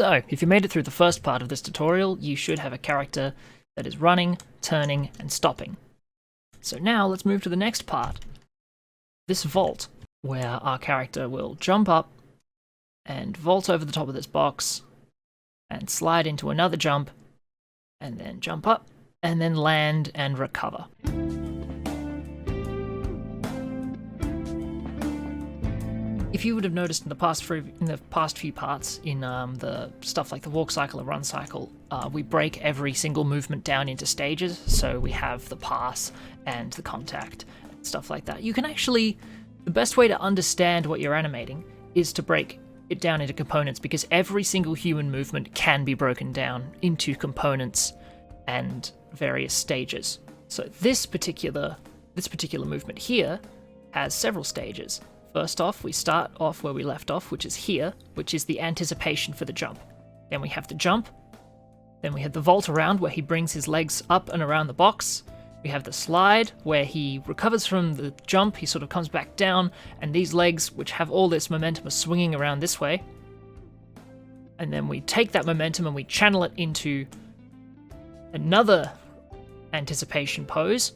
So, if you made it through the first part of this tutorial, you should have a character that is running, turning, and stopping. So now let's move to the next part, this vault, where our character will jump up and vault over the top of this box and slide into another jump, and then jump up, and then land and recover. If you would have noticed in the past few parts, in the stuff like the walk cycle or run cycle, we break every single movement down into stages. So we have the pass and the contact, and stuff like that. You can actually, the best way to understand what you're animating is to break it down into components, because every single human movement can be broken down into components and various stages. So this particular movement here has several stages. First off, we start off where we left off, which is here, which is the anticipation for the jump. Then we have the jump. Then we have the vault around, where he brings his legs up and around the box. We have the slide, where he recovers from the jump, he sort of comes back down, and these legs, which have all this momentum, are swinging around this way. And then we take that momentum and we channel it into another anticipation pose.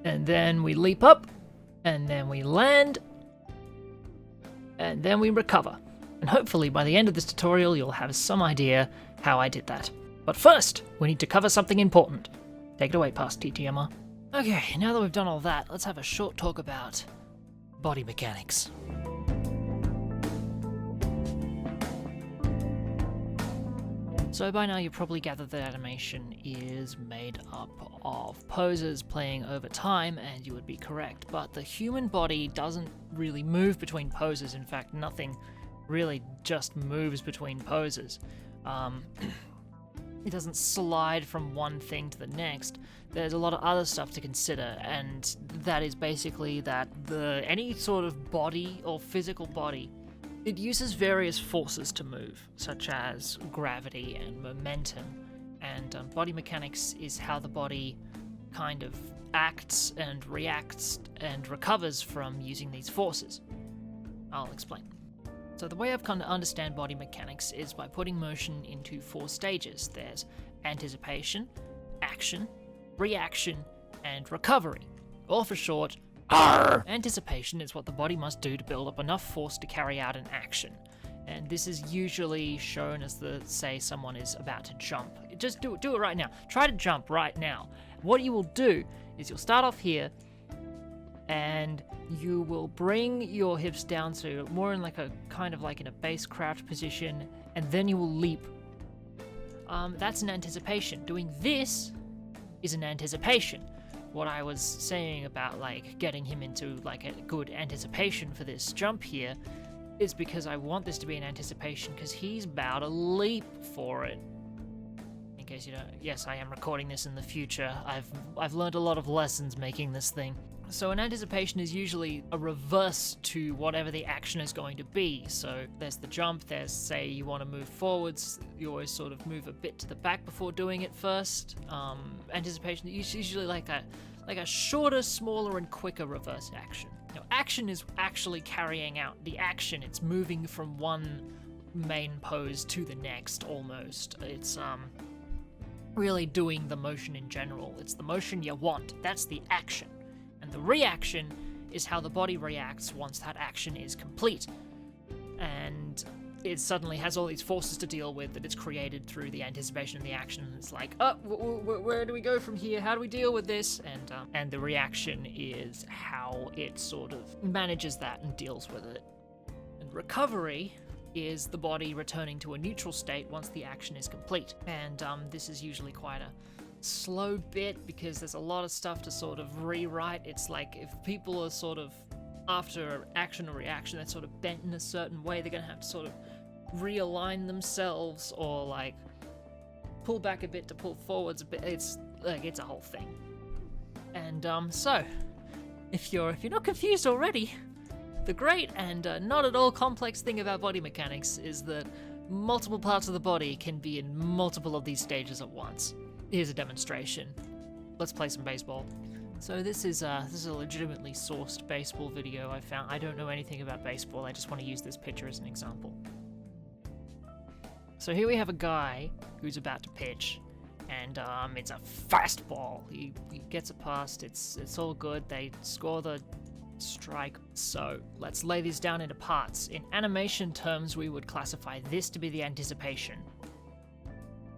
And then we leap up, and then we land, and then we recover. And hopefully by the end of this tutorial you'll have some idea how I did that. But first, we need to cover something important. Take it away, past TTMR. Okay, now that we've done all that, let's have a short talk about body mechanics. So by now you've probably gathered that animation is made up of poses playing over time, and you would be correct, but the human body doesn't really move between poses. In fact, nothing really just moves between poses. It doesn't slide from one thing to the next. There's a lot of other stuff to consider, and that is basically that any sort of body or physical body, it uses various forces to move, such as gravity and momentum, and body mechanics is how the body kind of acts and reacts and recovers from using these forces. I'll explain. So the way I've come to understand body mechanics is by putting motion into 4 stages. There's anticipation, action, reaction, and recovery. Or for short, Arr! Anticipation is what the body must do to build up enough force to carry out an action. And this is usually shown as say someone is about to jump. Just do it right now. Try to jump right now. What you will do is you'll start off here, and you will bring your hips down to more in like a kind of like in a base crouch position, and then you will leap. That's an anticipation. Doing this is an anticipation. What I was saying about like getting him into like a good anticipation for this jump here is because I want this to be an anticipation because he's about to leap for it. In case you don't, yes, I am recording this in the future. I've learned a lot of lessons making this thing. So an anticipation is usually a reverse to whatever the action is going to be. So there's the jump, there's say you want to move forwards, you always sort of move a bit to the back before doing it first. Anticipation is usually like a shorter, smaller, and quicker reverse action. Now, action is actually carrying out the action. It's moving from one main pose to the next, almost. It's really doing the motion in general. It's the motion you want. That's the action. And the reaction is how the body reacts once that action is complete. And it suddenly has all these forces to deal with that it's created through the anticipation and the action. And it's like, oh, where do we go from here? How do we deal with this? And the reaction is how it sort of manages that and deals with it. And recovery is the body returning to a neutral state once the action is complete. And this is usually quite a slow bit because there's a lot of stuff to sort of rewrite. It's like if people are sort of after action or reaction, they're sort of bent in a certain way, they're gonna have to sort of realign themselves or like pull back a bit to pull forwards a bit. It's like it's a whole thing. And so if you're not confused already, the great and not at all complex thing about body mechanics is that multiple parts of the body can be in multiple of these stages at once. Here's a demonstration. Let's play some baseball. So this is a legitimately sourced baseball video I found. I don't know anything about baseball. I just want to use this picture as an example. So here we have a guy who's about to pitch, and it's a fastball. He gets it past. It's all good. They score the strike. So let's lay these down into parts. In animation terms, we would classify this to be the anticipation,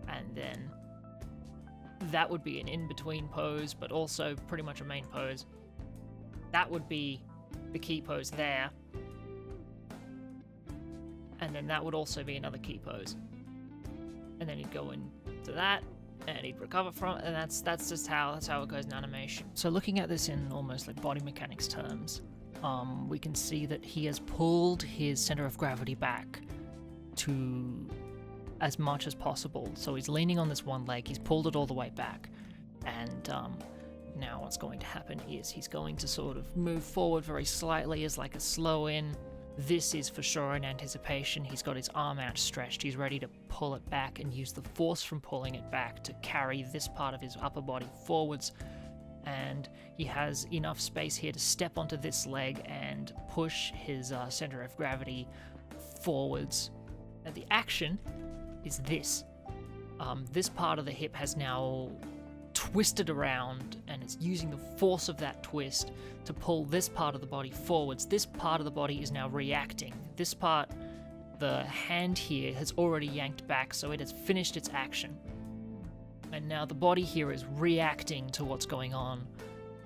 and then that would be an in-between pose, but also pretty much a main pose. That would be the key pose there, and then that would also be another key pose. And then he'd go into that, and he'd recover from it, and that's just how it goes in animation. So looking at this in almost like body mechanics terms, we can see that he has pulled his center of gravity back to as much as possible. So he's leaning on this one leg, he's pulled it all the way back, and now what's going to happen is he's going to sort of move forward very slightly as like a slow in. This is for sure an anticipation. He's got his arm outstretched. He's ready to pull it back and use the force from pulling it back to carry this part of his upper body forwards. And he has enough space here to step onto this leg and push his center of gravity forwards. Now the action is this. This part of the hip has now twisted around, and it's using the force of that twist to pull this part of the body forwards. This part of the body is now reacting. This part, the hand here, has already yanked back, so it has finished its action. And now the body here is reacting to what's going on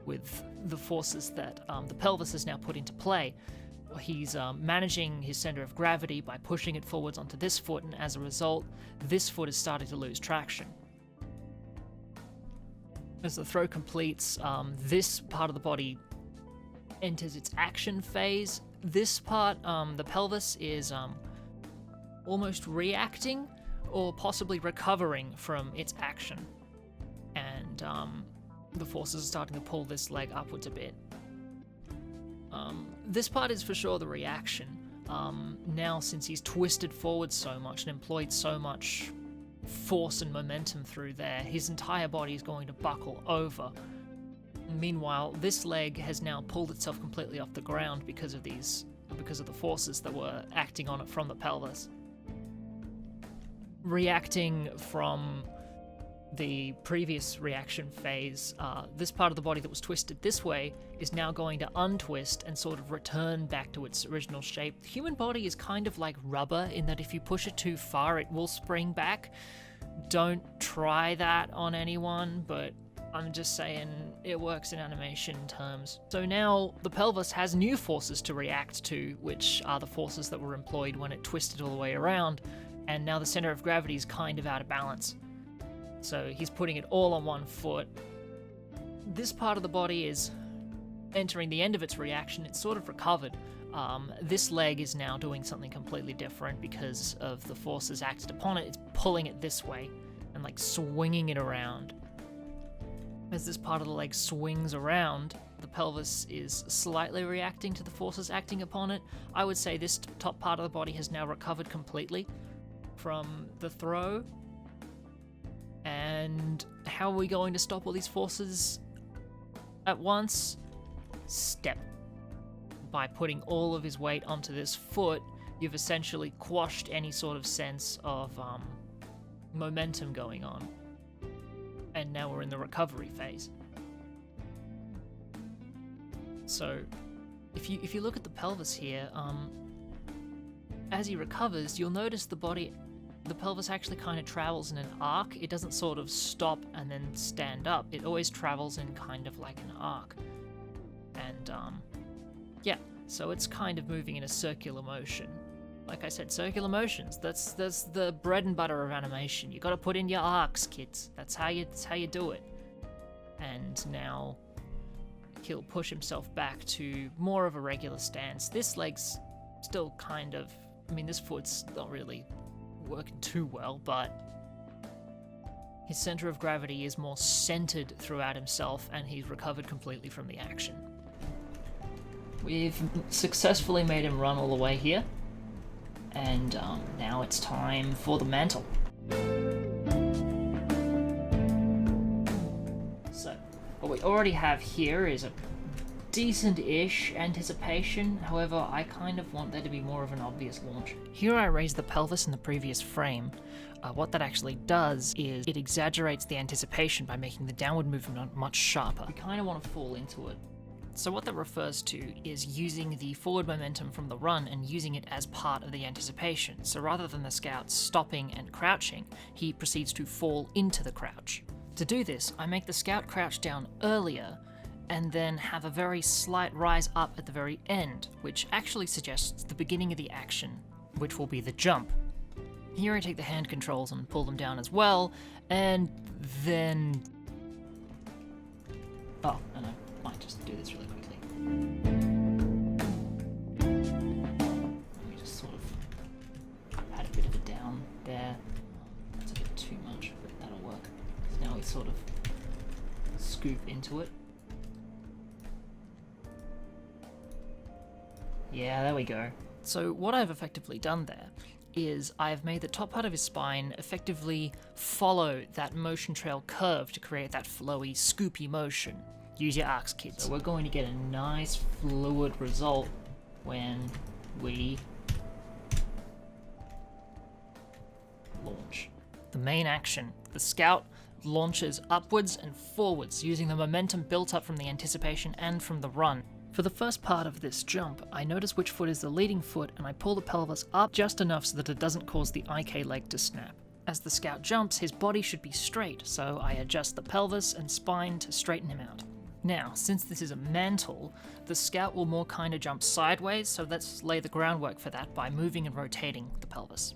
with the forces that the pelvis has now put into play. He's managing his center of gravity by pushing it forwards onto this foot, and as a result, this foot is starting to lose traction. As the throw completes, this part of the body enters its action phase. This part, the pelvis, is almost reacting or possibly recovering from its action. And the forces are starting to pull this leg upwards a bit. This part is for sure the reaction. Now, since he's twisted forward so much and employed so much force and momentum through there, his entire body is going to buckle over. Meanwhile, this leg has now pulled itself completely off the ground because of the forces that were acting on it from the pelvis. Reacting from the previous reaction phase, this part of the body that was twisted this way is now going to untwist and sort of return back to its original shape. The human body is kind of like rubber in that if you push it too far, it will spring back. Don't try that on anyone, but I'm just saying it works in animation terms. So now the pelvis has new forces to react to, which are the forces that were employed when it twisted all the way around, and now the center of gravity is kind of out of balance. So he's putting it all on one foot. This part of the body is entering the end of its reaction. It's sort of recovered. This leg is now doing something completely different because of the forces acted upon it. It's pulling it this way and like swinging it around. As this part of the leg swings around, the pelvis is slightly reacting to the forces acting upon it. I would say this top part of the body has now recovered completely from the throw. And how are we going to stop all these forces at once? Step. By putting all of his weight onto this foot, you've essentially quashed any sort of sense of momentum going on. And now we're in the recovery phase. So, if you look at the pelvis here, as he recovers, you'll notice the pelvis actually kind of travels in an arc. It doesn't sort of stop and then stand up. It always travels in kind of like an arc. And, yeah, so it's kind of moving in a circular motion. Like I said, circular motions, that's the bread and butter of animation. You gotta put in your arcs, kids. That's how you do it. And now he'll push himself back to more of a regular stance. This leg's still kind of, this foot's not really working too well, but his center of gravity is more centered throughout himself, and he's recovered completely from the action. We've successfully made him run all the way here, and now it's time for the mantle. So, what we already have here is a decent-ish anticipation, however I kind of want there to be more of an obvious launch. Here I raised the pelvis in the previous frame. What that actually does is it exaggerates the anticipation by making the downward movement much sharper. We kind of want to fall into it. So what that refers to is using the forward momentum from the run and using it as part of the anticipation. So rather than the scout stopping and crouching, he proceeds to fall into the crouch. To do this, I make the scout crouch down earlier and then have a very slight rise up at the very end, which actually suggests the beginning of the action, which will be the jump. Here I take the hand controls and pull them down as well, and then... oh, and I might just do this really quickly. Let me just sort of add a bit of a down there. That's a bit too much, but that'll work. So now we sort of scoop into it. Yeah, there we go. So what I've effectively done there is I've made the top part of his spine effectively follow that motion trail curve to create that flowy, scoopy motion. Use your arcs, kids. So we're going to get a nice fluid result when we launch. The main action, the scout launches upwards and forwards using the momentum built up from the anticipation and from the run. For the first part of this jump, I notice which foot is the leading foot and I pull the pelvis up just enough so that it doesn't cause the IK leg to snap. As the scout jumps, his body should be straight, so I adjust the pelvis and spine to straighten him out. Now, since this is a mantle, the scout will more kind of jump sideways, so let's lay the groundwork for that by moving and rotating the pelvis.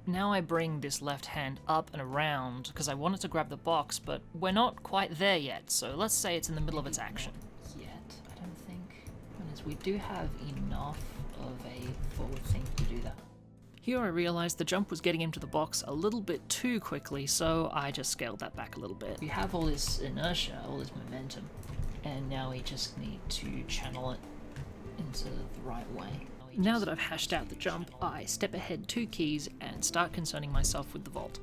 Now I bring this left hand up and around because I want it to grab the box, but we're not quite there yet, so let's say it's in the middle of its action. We do have enough of a forward thing to do that. Here I realized the jump was getting into the box a little bit too quickly, so I just scaled that back a little bit. We have all this inertia, all this momentum, and now we just need to channel it into the right way. Now that I've hashed out the jump, I step ahead 2 keys and start concerning myself with the vault.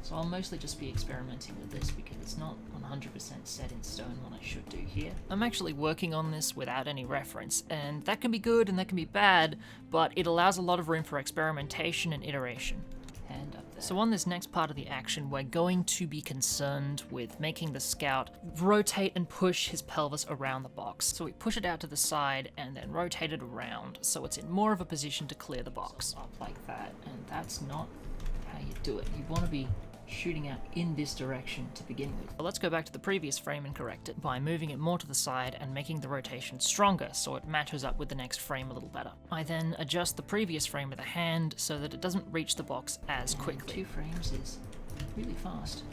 So I'll mostly just be experimenting with this because it's not 100% set in stone what I should do here. I'm actually working on this without any reference, and that can be good and that can be bad, but it allows a lot of room for experimentation and iteration. Hand up there. So on this next part of the action, we're going to be concerned with making the scout rotate and push his pelvis around the box. So we push it out to the side and then rotate it around so it's in more of a position to clear the box. Up like that, and that's not how you do it. You want to be shooting out in this direction to begin with. Well, let's go back to the previous frame and correct it by moving it more to the side and making the rotation stronger so it matches up with the next frame a little better. I then adjust the previous frame with a hand so that it doesn't reach the box as quickly. 2 frames is really fast,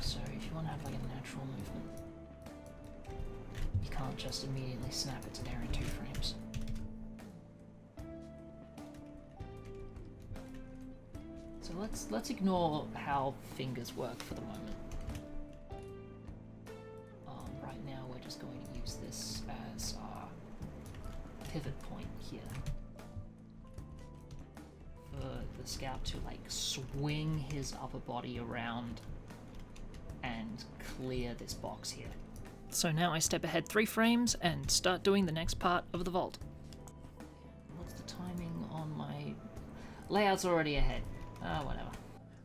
so if you want to have like a natural movement, you can't just immediately snap it there in 2 frames. So let's ignore how fingers work for the moment. Right now we're just going to use this as our pivot point here for the scout to like swing his upper body around and clear this box here. So now I step ahead 3 frames and start doing the next part of the vault. What's the timing on my layout's already ahead? Whatever.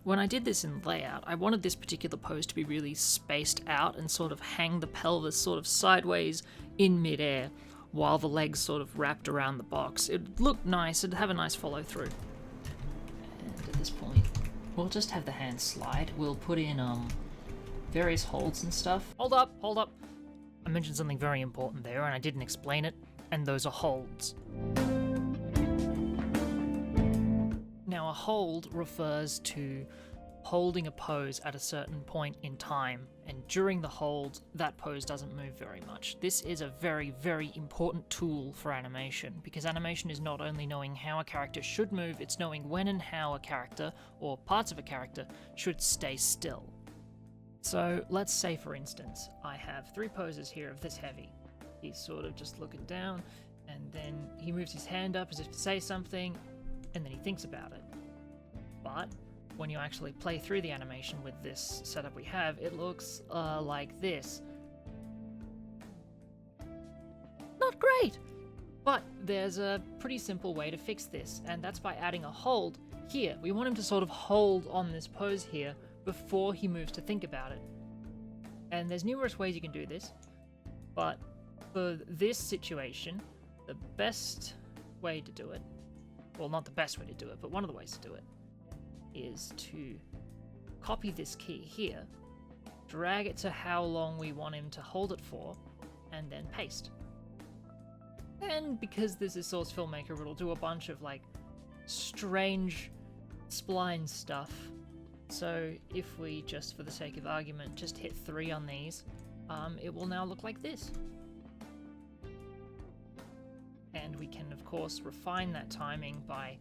When I did this in layout, I wanted this particular pose to be really spaced out and sort of hang the pelvis sort of sideways in midair while the legs sort of wrapped around the box. It'd look nice, it'd have a nice follow through. And at this point, we'll just have the hands slide. We'll put in various holds and stuff. Hold up. I mentioned something very important there and I didn't explain it, and those are holds. Now, a hold refers to holding a pose at a certain point in time, and during the hold, that pose doesn't move very much. This is a very, very important tool for animation, because animation is not only knowing how a character should move, it's knowing when and how a character, or parts of a character, should stay still. So, let's say for instance, I have 3 poses here of this heavy. He's sort of just looking down, and then he moves his hand up as if to say something, and then he thinks about it. But when you actually play through the animation with this setup we have, it looks like this. not great. But there's a pretty simple way to fix this, and that's by adding a hold here. We want him to sort of hold on this pose here before he moves to think about it. And there's numerous ways you can do this, but for this situation, the best way to do it, well, not the best way to do it, but one of the ways to do it, is to copy this key here, drag it to how long we want him to hold it for, and then paste. And because this is Source Filmmaker, it'll do a bunch of like strange spline stuff. So if we just, for the sake of argument, just hit 3 on these, it will now look like this. And we can, of course, refine that timing by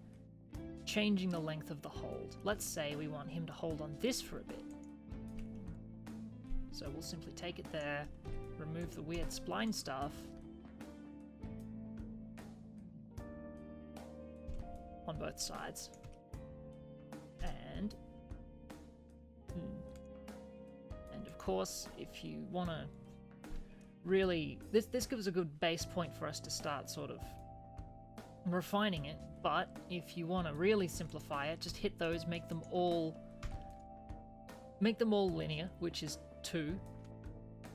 changing the length of the hold. Let's say we want him to hold on this for a bit. So we'll simply take it there, remove the weird spline stuff, on both sides, and of course, if you want to really, this gives a good base point for us to start sort of refining it. But if you want to really simplify it, just hit those, make them all linear, which is 2,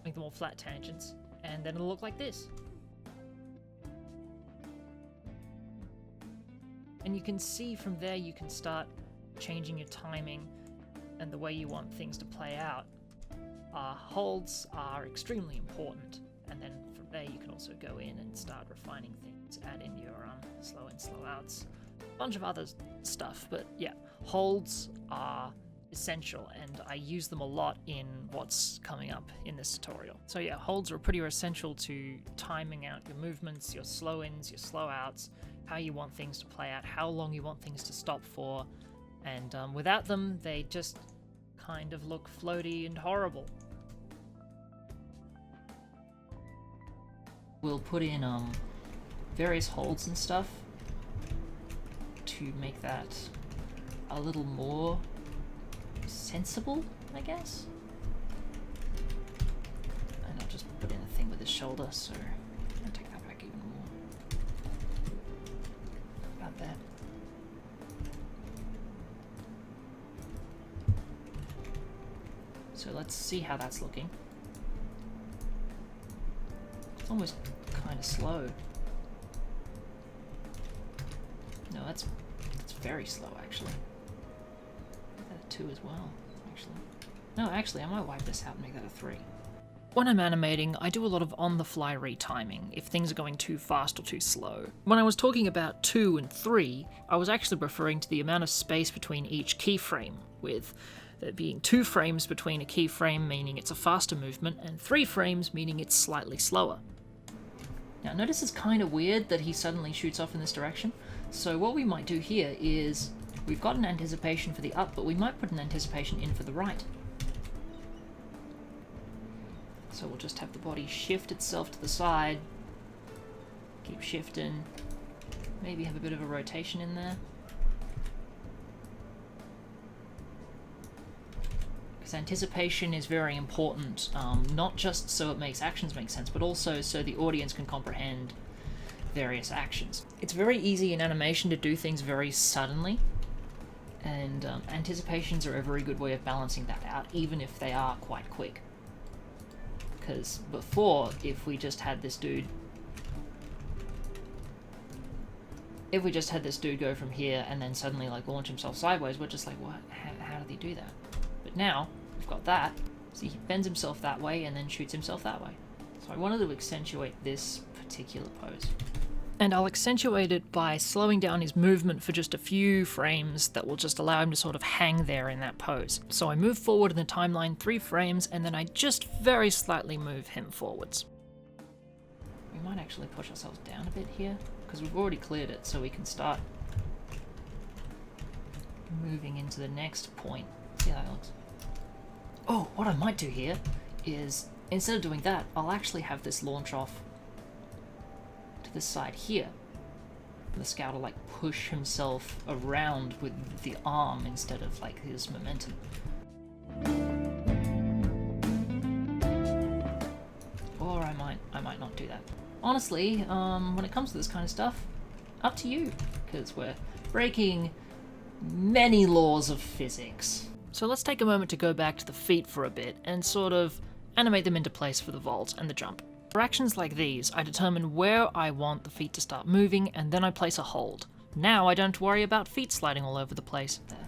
make them all flat tangents, and then it'll look like this. And you can see from there, you can start changing your timing and the way you want things to play out. Holds are extremely important, and then from there you can also go in and start refining things, add in your slow in, slow outs, a bunch of other stuff. But yeah, holds are essential, and I use them a lot in what's coming up in this tutorial. So yeah, holds are pretty essential to timing out your movements, your slow ins, your slow outs, how you want things to play out, how long you want things to stop for, and without them, they just kind of look floaty and horrible. We'll put in various holds and stuff to make that a little more sensible, I guess. And I'll just put in a thing with his shoulder, so I'll take that back even more. About that. So let's see how that's looking. It's almost kind of slow. No, that's very slow, actually. Make that a 2 as well, actually. No, actually, I might wipe this out and make that a 3. When I'm animating, I do a lot of on-the-fly retiming, if things are going too fast or too slow. When I was talking about 2 and 3, I was actually referring to the amount of space between each keyframe, with there being 2 frames between a keyframe, meaning it's a faster movement, and 3 frames, meaning it's slightly slower. Now notice it's kind of weird that he suddenly shoots off in this direction, so what we might do here is, we've got an anticipation for the up, but we might put an anticipation in for the right. So we'll just have the body shift itself to the side, keep shifting, maybe have a bit of a rotation in there. Because anticipation is very important, not just so it makes actions make sense, but also so the audience can comprehend various actions. It's very easy in animation to do things very suddenly, and anticipations are a very good way of balancing that out, even if they are quite quick. Because before, if we just had this dude go from here and then suddenly like launch himself sideways, we're just like, what? How did he do that? But now we've got that. See, he bends himself that way and then shoots himself that way. So I wanted to accentuate this particular pose. And I'll accentuate it by slowing down his movement for just a few frames that will just allow him to sort of hang there in that pose. So I move forward in the timeline 3 frames, and then I just very slightly move him forwards. We might actually push ourselves down a bit here, because we've already cleared it, so we can start moving into the next point. See how that looks. Oh, what I might do here is, instead of doing that, I'll actually have this launch off to this side here. The scout will like push himself around with the arm instead of like his momentum. or I might not do that. Honestly, when it comes to this kind of stuff, up to you, because we're breaking many laws of physics. So let's take a moment to go back to the feet for a bit and sort of animate them into place for the vault and the jump. For actions like these, I determine where I want the feet to start moving, and then I place a hold. Now I don't worry about feet sliding all over the place. There.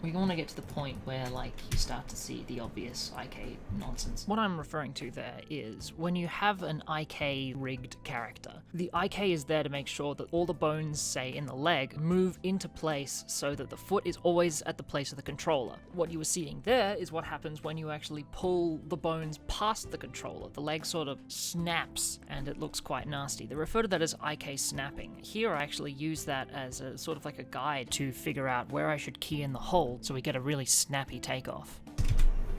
We want to get to the point where, like, you start to see the obvious IK nonsense. What I'm referring to there is when you have an IK rigged character, the IK is there to make sure that all the bones, say, in the leg, move into place so that the foot is always at the place of the controller. What you were seeing there is what happens when you actually pull the bones past the controller. The leg sort of snaps and it looks quite nasty. They refer to that as IK snapping. Here I actually use that as a sort of like a guide to figure out where I should key in the hole so we get a really snappy takeoff.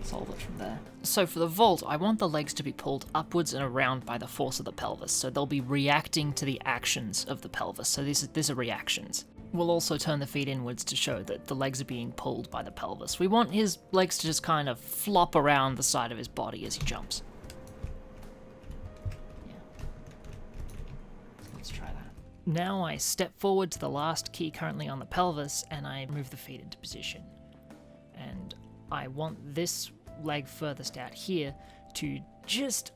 Solve it from there. So for the vault, I want the legs to be pulled upwards and around by the force of the pelvis, so they'll be reacting to the actions of the pelvis, so these are reactions. We'll also turn the feet inwards to show that the legs are being pulled by the pelvis. We want his legs to just kind of flop around the side of his body as he jumps. Yeah. So let's try that. Now I step forward to the last key currently on the pelvis and I move the feet into position. And I want this leg furthest out here to just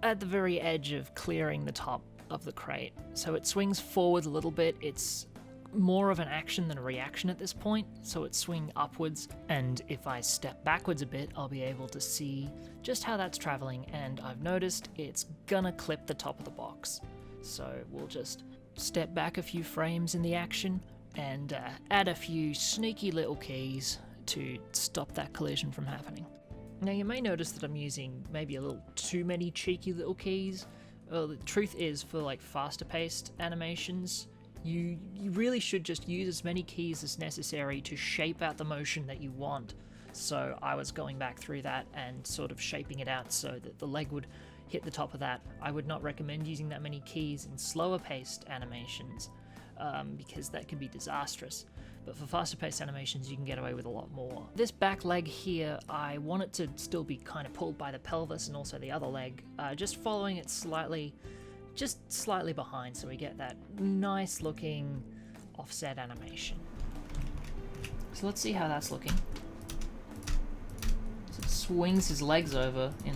at the very edge of clearing the top of the crate. So it swings forward a little bit. It's more of an action than a reaction at this point, so it's swinging upwards, and if I step backwards a bit, I'll be able to see just how that's traveling, and I've noticed it's gonna clip the top of the box. So we'll just step back a few frames in the action and add a few sneaky little keys to stop that collision from happening. Now you may notice that I'm using maybe a little too many cheeky little keys. Well, the truth is, for like faster paced animations, you really should just use as many keys as necessary to shape out the motion that you want. So I was going back through that and sort of shaping it out so that the leg would hit the top of that. I would not recommend using that many keys in slower paced animations because that can be disastrous. But for faster paced animations, you can get away with a lot more. This back leg here, I want it to still be kind of pulled by the pelvis and also the other leg, just following it slightly behind so we get that nice looking offset animation. So let's see how that's looking. So it swings his legs over in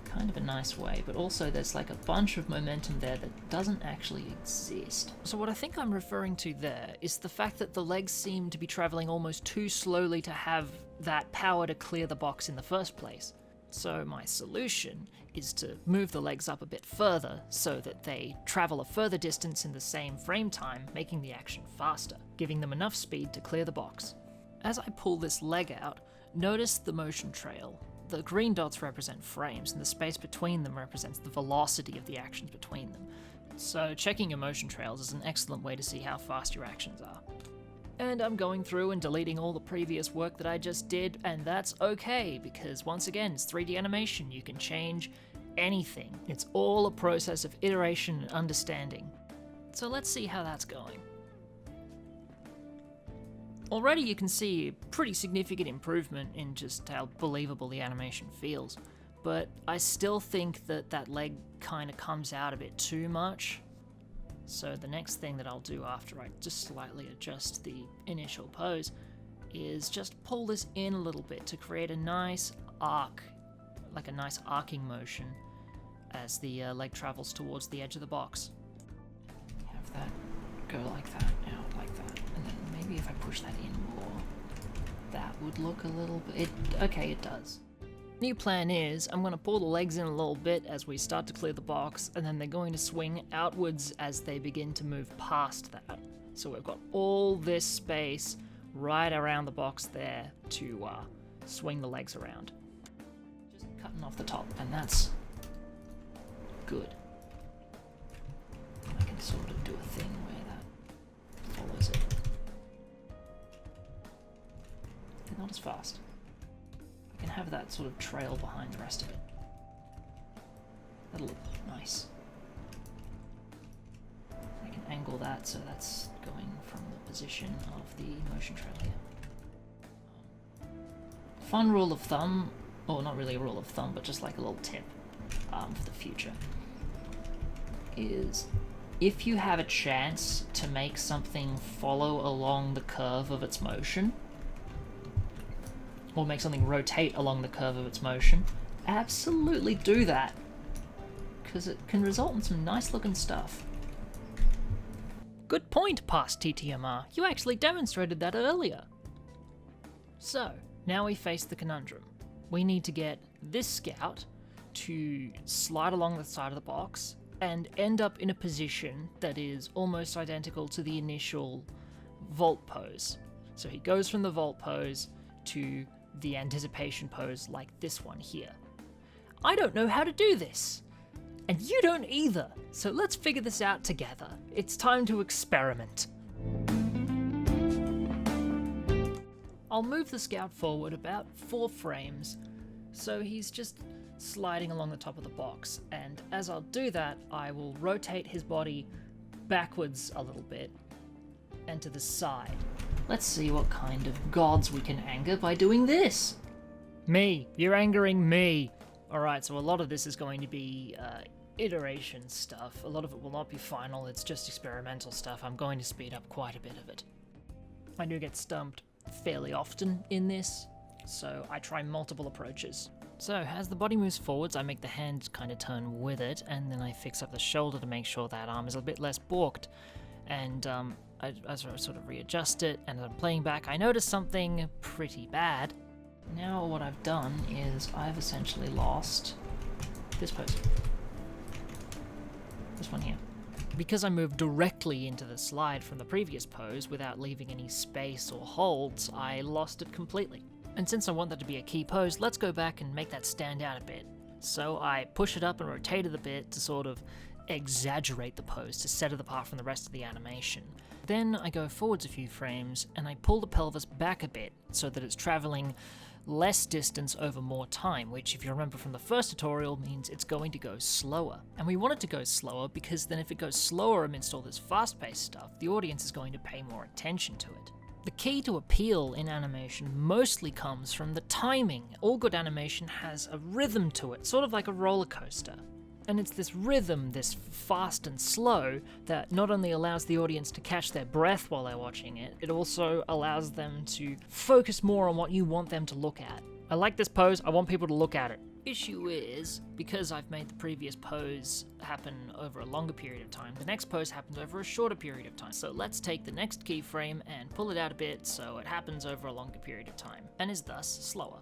kind of a nice way, but also there's like a bunch of momentum there that doesn't actually exist. So what I think I'm referring to there is the fact that the legs seem to be traveling almost too slowly to have that power to clear the box in the first place. So my solution is to move the legs up a bit further so that they travel a further distance in the same frame time, making the action faster, giving them enough speed to clear the box. As I pull this leg out, notice the motion trail. The green dots represent frames, and the space between them represents the velocity of the actions between them. So checking your motion trails is an excellent way to see how fast your actions are. And I'm going through and deleting all the previous work that I just did, and that's okay, because once again, it's 3D animation, you can change anything. It's all a process of iteration and understanding. So let's see how that's going. Already you can see a pretty significant improvement in just how believable the animation feels, but I still think that that leg kind of comes out a bit too much. So the next thing that I'll do after I just slightly adjust the initial pose is just pull this in a little bit to create a nice arc, like a nice arcing motion as the leg travels towards the edge of the box. Have that go like that, out like that, and then maybe if I push that in more, that would look a little bit... Okay, it does. New plan is, I'm going to pull the legs in a little bit as we start to clear the box, and then they're going to swing outwards as they begin to move past that. So we've got all this space right around the box there to swing the legs around. Just cutting off the top, and that's good. I can sort of do a thing where that follows it. Not as fast. I can have that sort of trail behind the rest of it. That'll look nice. I can angle that so that's going from the position of the motion trail here. Fun rule of thumb, or not really a rule of thumb, but just like a little tip. for the future is if you have a chance to make something follow along the curve of its motion, or make something rotate along the curve of its motion, absolutely do that, because it can result in some nice looking stuff. Good point, past TTMR. You actually demonstrated that earlier. So, now we face the conundrum. We need to get this scout to slide along the side of the box and end up in a position that is almost identical to the initial vault pose. So he goes from the vault pose to the anticipation pose like this one here. I don't know how to do this, and you don't either, so let's figure this out together. It's time to experiment. I'll move the scout forward about 4 frames, so he's just sliding along the top of the box, and as I'll do that, I will rotate his body backwards a little bit and to the side. Let's see what kind of gods we can anger by doing this. Me, you're angering me. Alright, so a lot of this is going to be iteration stuff. A lot of it will not be final, it's just experimental stuff. I'm going to speed up quite a bit of it. I do get stumped fairly often in this, so I try multiple approaches. So, as the body moves forwards, I make the hand kind of turn with it, and then I fix up the shoulder to make sure that arm is a bit less balked. And as I sort of readjust it, and as I'm playing back, I notice something pretty bad. Now what I've done is I've essentially lost this pose. This one here. Because I moved directly into the slide from the previous pose without leaving any space or holds, I lost it completely. And since I want that to be a key pose, let's go back and make that stand out a bit. So I push it up and rotate it a bit to sort of exaggerate the pose, to set it apart from the rest of the animation. Then I go forwards a few frames and I pull the pelvis back a bit so that it's traveling less distance over more time, which if you remember from the first tutorial means it's going to go slower. And we want it to go slower because then if it goes slower amidst all this fast-paced stuff, the audience is going to pay more attention to it. The key to appeal in animation mostly comes from the timing. All good animation has a rhythm to it, sort of like a roller coaster. And it's this rhythm, this fast and slow, that not only allows the audience to catch their breath while they're watching it, it also allows them to focus more on what you want them to look at. I like this pose, I want people to look at it. Issue is, because I've made the previous pose happen over a longer period of time, the next pose happens over a shorter period of time. So let's take the next keyframe and pull it out a bit so it happens over a longer period of time, and is thus slower.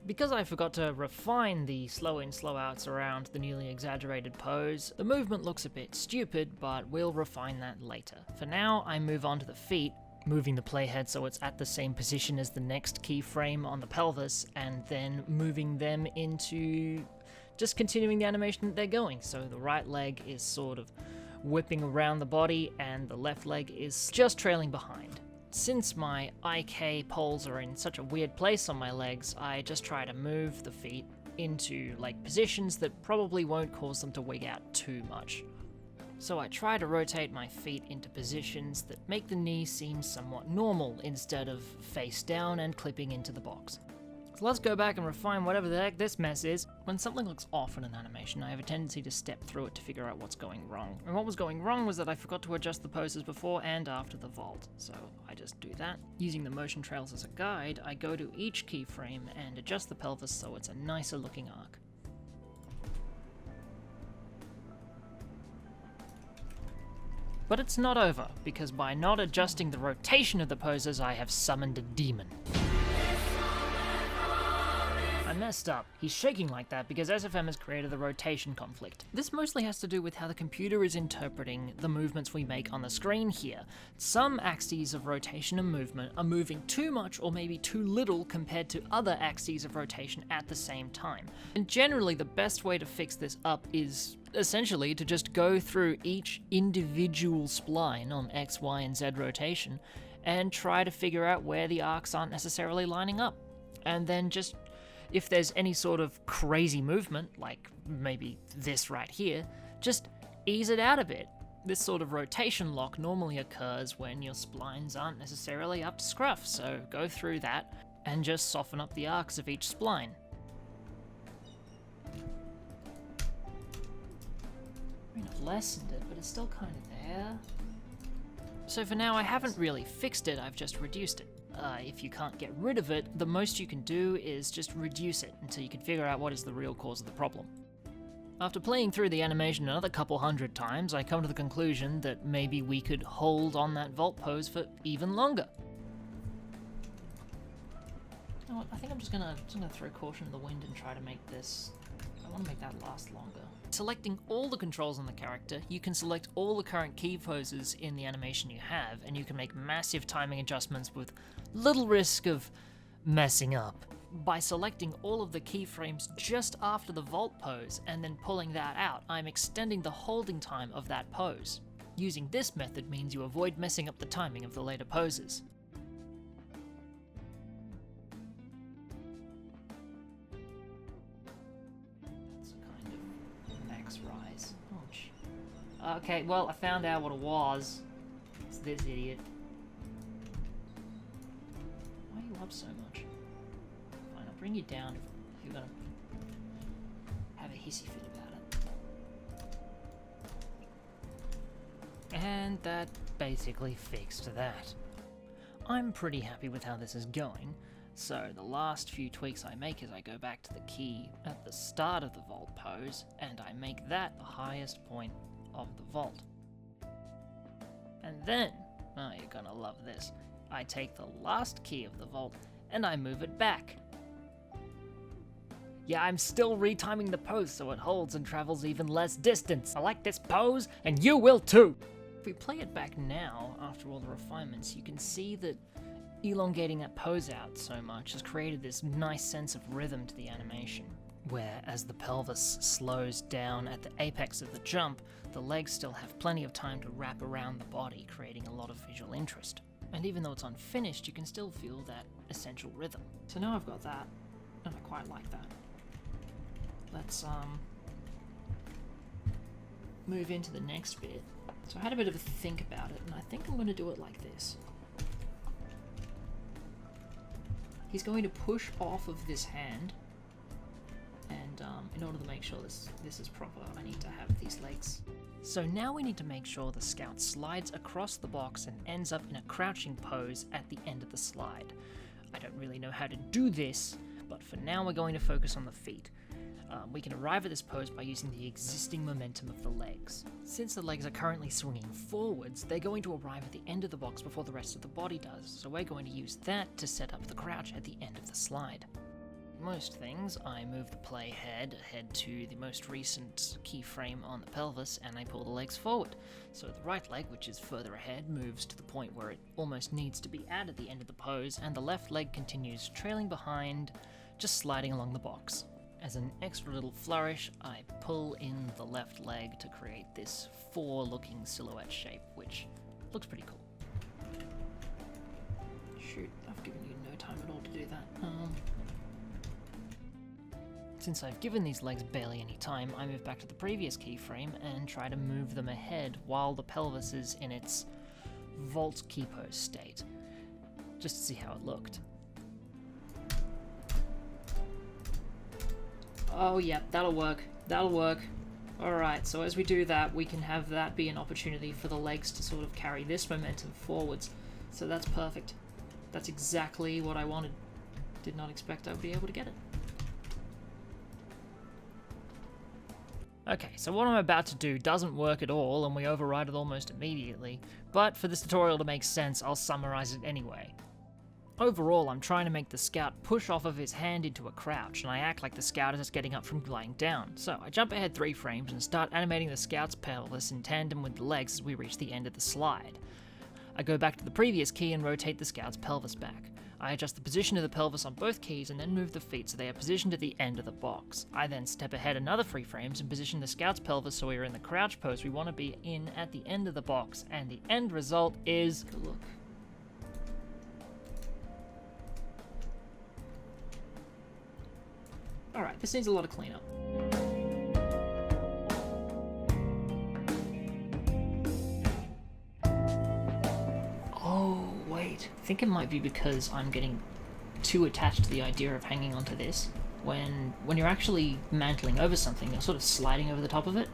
Because I forgot to refine the slow in, slow outs around the newly exaggerated pose, the movement looks a bit stupid, but we'll refine that later. For now, I move on to the feet, moving the playhead so it's at the same position as the next keyframe on the pelvis, and then moving them into just continuing the animation that they're going. So the right leg is sort of whipping around the body, and the left leg is just trailing behind. Since my IK poles are in such a weird place on my legs, I just try to move the feet into positions that probably won't cause them to wig out too much. So I try to rotate my feet into positions that make the knee seem somewhat normal instead of face down and clipping into the box. So let's go back and refine whatever the heck this mess is. When something looks off in an animation, I have a tendency to step through it to figure out what's going wrong. And what was going wrong was that I forgot to adjust the poses before and after the vault. So I just do that. Using the motion trails as a guide, I go to each keyframe and adjust the pelvis so it's a nicer looking arc. But it's not over, because by not adjusting the rotation of the poses, I have summoned a demon. I messed up. He's shaking like that because SFM has created the rotation conflict. This mostly has to do with how the computer is interpreting the movements we make on the screen here. Some axes of rotation and movement are moving too much or maybe too little compared to other axes of rotation at the same time. And generally the best way to fix this up is essentially to just go through each individual spline on X, Y, and Z rotation and try to figure out where the arcs aren't necessarily lining up. And then just, if there's any sort of crazy movement, like maybe this right here, just ease it out a bit. This sort of rotation lock normally occurs when your splines aren't necessarily up to scruff, so go through that and just soften up the arcs of each spline. I mean, I've lessened it, but it's still kind of there. So for now, I haven't really fixed it, I've just reduced it. If you can't get rid of it, the most you can do is just reduce it until you can figure out what is the real cause of the problem. After playing through the animation another couple hundred times, I come to the conclusion that maybe we could hold on that vault pose for even longer. You know what, I think I'm just gonna throw caution to the wind and try to make this... I want to make that last longer. Selecting all the controls on the character, you can select all the current key poses in the animation you have, and you can make massive timing adjustments with little risk of messing up. By selecting all of the keyframes just after the vault pose and then pulling that out, I'm extending the holding time of that pose. Using this method means you avoid messing up the timing of the later poses. That's a kind of max rise. Ouch. Okay, well, I found out what it was. It's this idiot. Why are you up so much? Fine, I'll bring you down if you're gonna have a hissy fit about it. And that basically fixed that. I'm pretty happy with how this is going, so the last few tweaks I make is I go back to the key at the start of the vault pose, and I make that the highest point of the vault. And then, oh, you're gonna love this, I take the last key of the vault and I move it back. Yeah, I'm still retiming the pose so it holds and travels even less distance. I like this pose, and you will too! If we play it back now, after all the refinements, you can see that elongating that pose out so much has created this nice sense of rhythm to the animation, where as the pelvis slows down at the apex of the jump, the legs still have plenty of time to wrap around the body, creating a lot of visual interest. And even though it's unfinished, you can still feel that essential rhythm. So now I've got that, and I quite like that. Let's move into the next bit. So I had a bit of a think about it, and I think I'm going to do it like this. He's going to push off of this hand, and in order to make sure this is proper, I need to have these legs. So now we need to make sure the scout slides across the box and ends up in a crouching pose at the end of the slide. I don't really know how to do this, but for now we're going to focus on the feet. We can arrive at this pose by using the existing momentum of the legs. Since the legs are currently swinging forwards, they're going to arrive at the end of the box before the rest of the body does, so we're going to use that to set up the crouch at the end of the slide. Most things, I move the playhead ahead to the most recent keyframe on the pelvis and I pull the legs forward. So the right leg, which is further ahead, moves to the point where it almost needs to be at the end of the pose, and the left leg continues trailing behind, just sliding along the box. As an extra little flourish, I pull in the left leg to create this four-looking silhouette shape, which looks pretty cool. Shoot, I've given you no time at all to do that. Since I've given these legs barely any time, I move back to the previous keyframe and try to move them ahead while the pelvis is in its vault key pose state, just to see how it looked. Oh yeah, that'll work. That'll work. Alright, so as we do that, we can have that be an opportunity for the legs to sort of carry this momentum forwards. So that's perfect. That's exactly what I wanted. Did not expect I would be able to get it. Okay, so what I'm about to do doesn't work at all, and we override it almost immediately, but for this tutorial to make sense, I'll summarize it anyway. Overall, I'm trying to make the scout push off of his hand into a crouch, and I act like the scout is just getting up from lying down. So I jump ahead 3 frames and start animating the scout's pelvis in tandem with the legs as we reach the end of the slide. I go back to the previous key and rotate the scout's pelvis back. I adjust the position of the pelvis on both keys and then move the feet so they are positioned at the end of the box. I then step ahead another 3 frames and position the scout's pelvis so we are in the crouch pose we want to be in at the end of the box, and the end result is... Good look. Alright, this needs a lot of cleanup. Oh, wait. I think it might be because I'm getting too attached to the idea of hanging onto this. When you're actually mantling over something, you're sort of sliding over the top of it.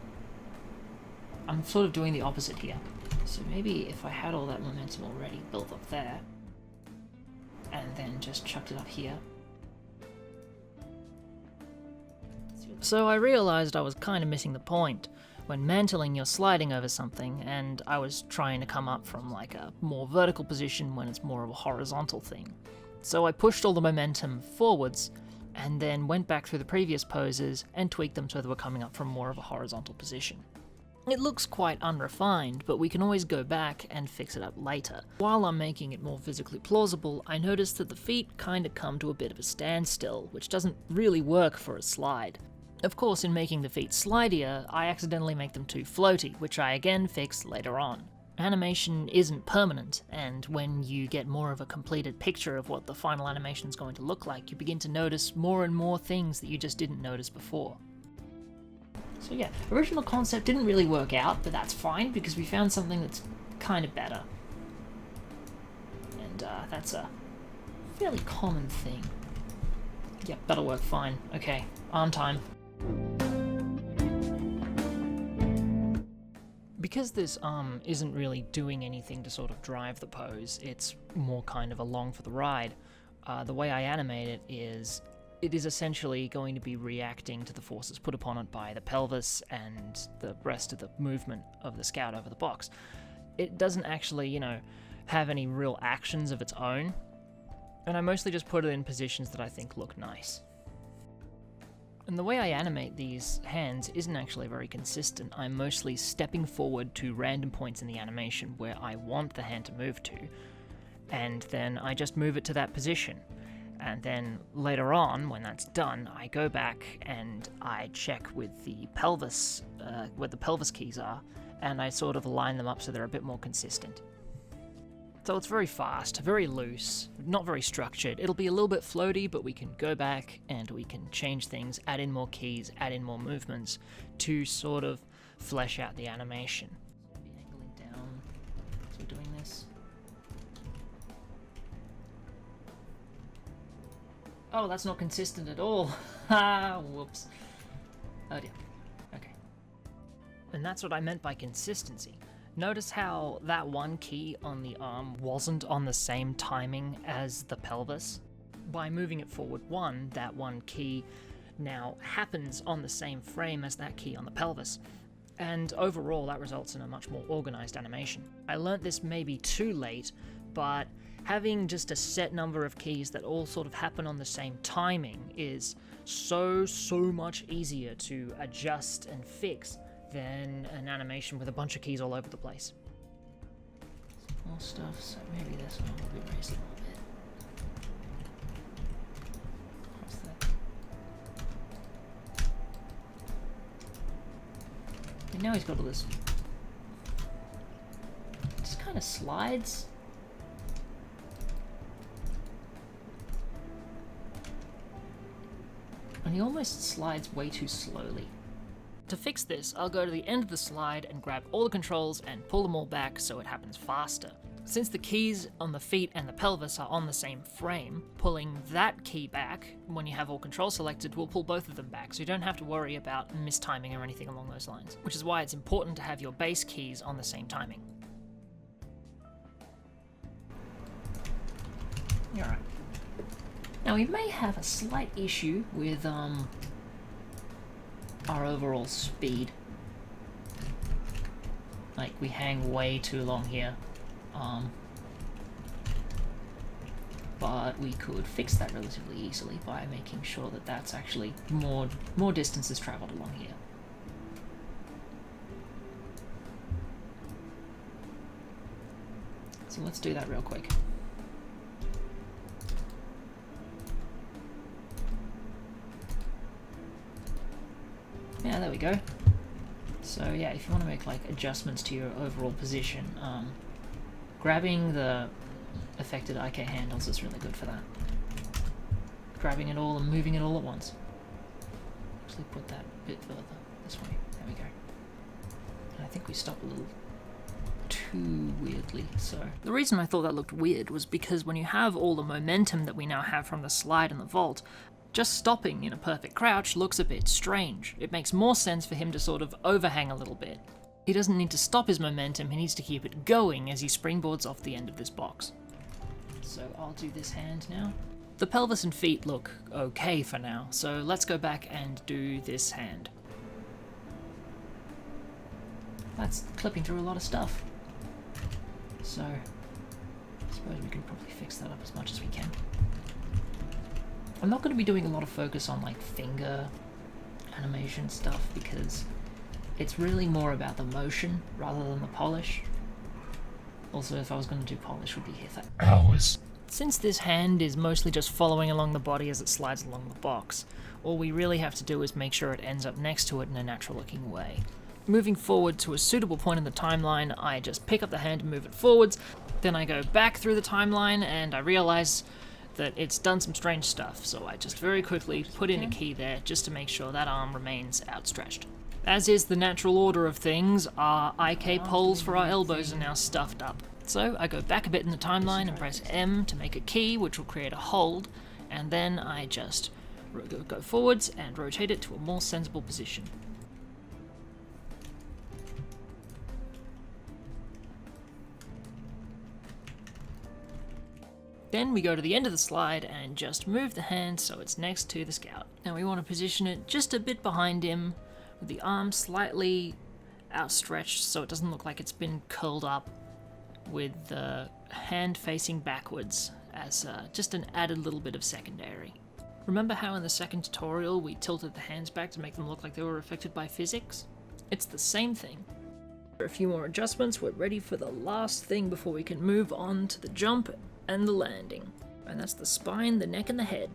I'm sort of doing the opposite here. So maybe if I had all that momentum already built up there, and then just chucked it up here. So I realized I was kind of missing the point. When mantling, you're sliding over something, and I was trying to come up from like a more vertical position when it's more of a horizontal thing. So I pushed all the momentum forwards, and then went back through the previous poses and tweaked them so they were coming up from more of a horizontal position. It looks quite unrefined, but we can always go back and fix it up later. While I'm making it more physically plausible, I noticed that the feet kind of come to a bit of a standstill, which doesn't really work for a slide. Of course, in making the feet slidier, I accidentally make them too floaty, which I again fix later on. Animation isn't permanent, and when you get more of a completed picture of what the final animation is going to look like, you begin to notice more and more things that you just didn't notice before. So yeah, original concept didn't really work out, but that's fine because we found something that's kind of better. And that's a fairly common thing. Yep, that'll work fine. Okay, arm time. Because this arm isn't really doing anything to sort of drive the pose, it's more kind of along for the ride, the way I animate it is essentially going to be reacting to the forces put upon it by the pelvis and the rest of the movement of the scout over the box. It doesn't actually, have any real actions of its own, and I mostly just put it in positions that I think look nice. And the way I animate these hands isn't actually very consistent. I'm mostly stepping forward to random points in the animation where I want the hand to move to, and then I just move it to that position. And then later on, when that's done, I go back and I check with the pelvis, where the pelvis keys are, and I sort of line them up so they're a bit more consistent. So it's very fast, very loose, not very structured. It'll be a little bit floaty, but we can go back and we can change things, add in more keys, add in more movements to sort of flesh out the animation. So I'll be angling down as we're doing this. Oh, that's not consistent at all. Ha, whoops. Oh dear. Okay. And that's what I meant by consistency. Notice how that one key on the arm wasn't on the same timing as the pelvis? By moving it forward one, that one key now happens on the same frame as that key on the pelvis. And overall, that results in a much more organized animation. I learnt this maybe too late, but having just a set number of keys that all sort of happen on the same timing is so much easier to adjust and fix than an animation with a bunch of keys all over the place. Some more stuff, so maybe this one will be raised a little bit. What's that? And now he's got all this. It just kind of slides. And he almost slides way too slowly. To fix this, I'll go to the end of the slide and grab all the controls and pull them all back so it happens faster. Since the keys on the feet and the pelvis are on the same frame, pulling that key back when you have all controls selected will pull both of them back, so you don't have to worry about mistiming or anything along those lines, which is why it's important to have your base keys on the same timing. Alright. Now we may have a slight issue with our overall speed. Like, we hang way too long here. But we could fix that relatively easily by making sure that that's actually more distance is traveled along here. So let's do that real quick. Yeah, there we go. So yeah, if you want to make like adjustments to your overall position, grabbing the affected IK handles is really good for that. Grabbing it all and moving it all at once. Actually put that a bit further this way. There we go. And I think we stopped a little too weirdly, so. The reason I thought that looked weird was because when you have all the momentum that we now have from the slide and the vault, just stopping in a perfect crouch looks a bit strange. It makes more sense for him to sort of overhang a little bit. He doesn't need to stop his momentum, he needs to keep it going as he springboards off the end of this box. So I'll do this hand now. The pelvis and feet look okay for now, so let's go back and do this hand. That's clipping through a lot of stuff. So I suppose we can probably fix that up as much as we can. I'm not going to be doing a lot of focus on like finger animation stuff because it's really more about the motion rather than the polish. Also, if I was going to do polish, would be here for hours. Since this hand is mostly just following along the body as it slides along the box, all we really have to do is make sure it ends up next to it in a natural looking way. Moving forward to a suitable point in the timeline, I just pick up the hand and move it forwards, then I go back through the timeline and I realize that it's done some strange stuff, so I just very quickly put in a key there just to make sure that arm remains outstretched. As is the natural order of things, our IK poles for our elbows are now stuffed up. So I go back a bit in the timeline and press M to make a key, which will create a hold, and then I just go forwards and rotate it to a more sensible position. Then we go to the end of the slide and just move the hand so it's next to the scout. Now we want to position it just a bit behind him, with the arm slightly outstretched so it doesn't look like it's been curled up, with the hand facing backwards as just an added little bit of secondary. Remember how in the second tutorial we tilted the hands back to make them look like they were affected by physics? It's the same thing. For a few more adjustments, we're ready for the last thing before we can move on to the jump and the landing. And that's the spine, the neck, and the head.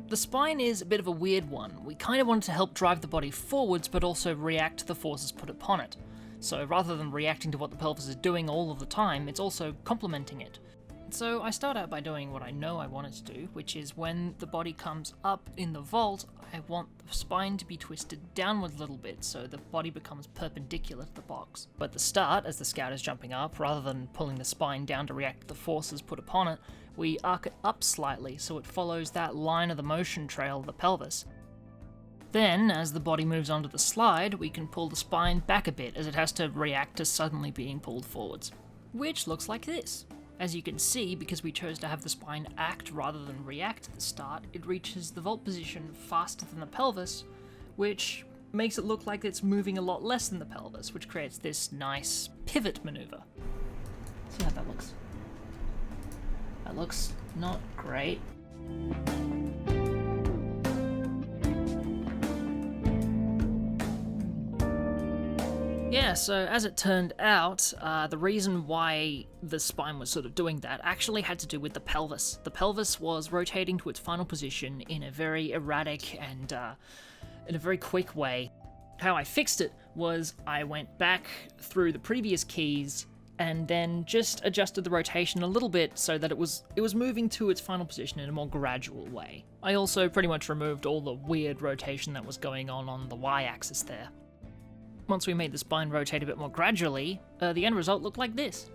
The spine is a bit of a weird one. We kind of wanted to help drive the body forwards, but also react to the forces put upon it. So rather than reacting to what the pelvis is doing all of the time, it's also complementing it. So I start out by doing what I know I want it to do, which is when the body comes up in the vault, I want the spine to be twisted downward a little bit so the body becomes perpendicular to the box. But at the start, as the scout is jumping up, rather than pulling the spine down to react to the forces put upon it, we arc it up slightly so it follows that line of the motion trail of the pelvis. Then, as the body moves onto the slide, we can pull the spine back a bit as it has to react to suddenly being pulled forwards. Which looks like this. As you can see, because we chose to have the spine act rather than react at the start, it reaches the vault position faster than the pelvis, which makes it look like it's moving a lot less than the pelvis, which creates this nice pivot maneuver. See how that looks? That looks not great. Yeah, so as it turned out, the reason why the spine was sort of doing that actually had to do with the pelvis. The pelvis was rotating to its final position in a very erratic and in a very quick way. How I fixed it was I went back through the previous keys and then just adjusted the rotation a little bit so that it was moving to its final position in a more gradual way. I also pretty much removed all the weird rotation that was going on the y-axis there. Once we made the spine rotate a bit more gradually, the end result looked like this.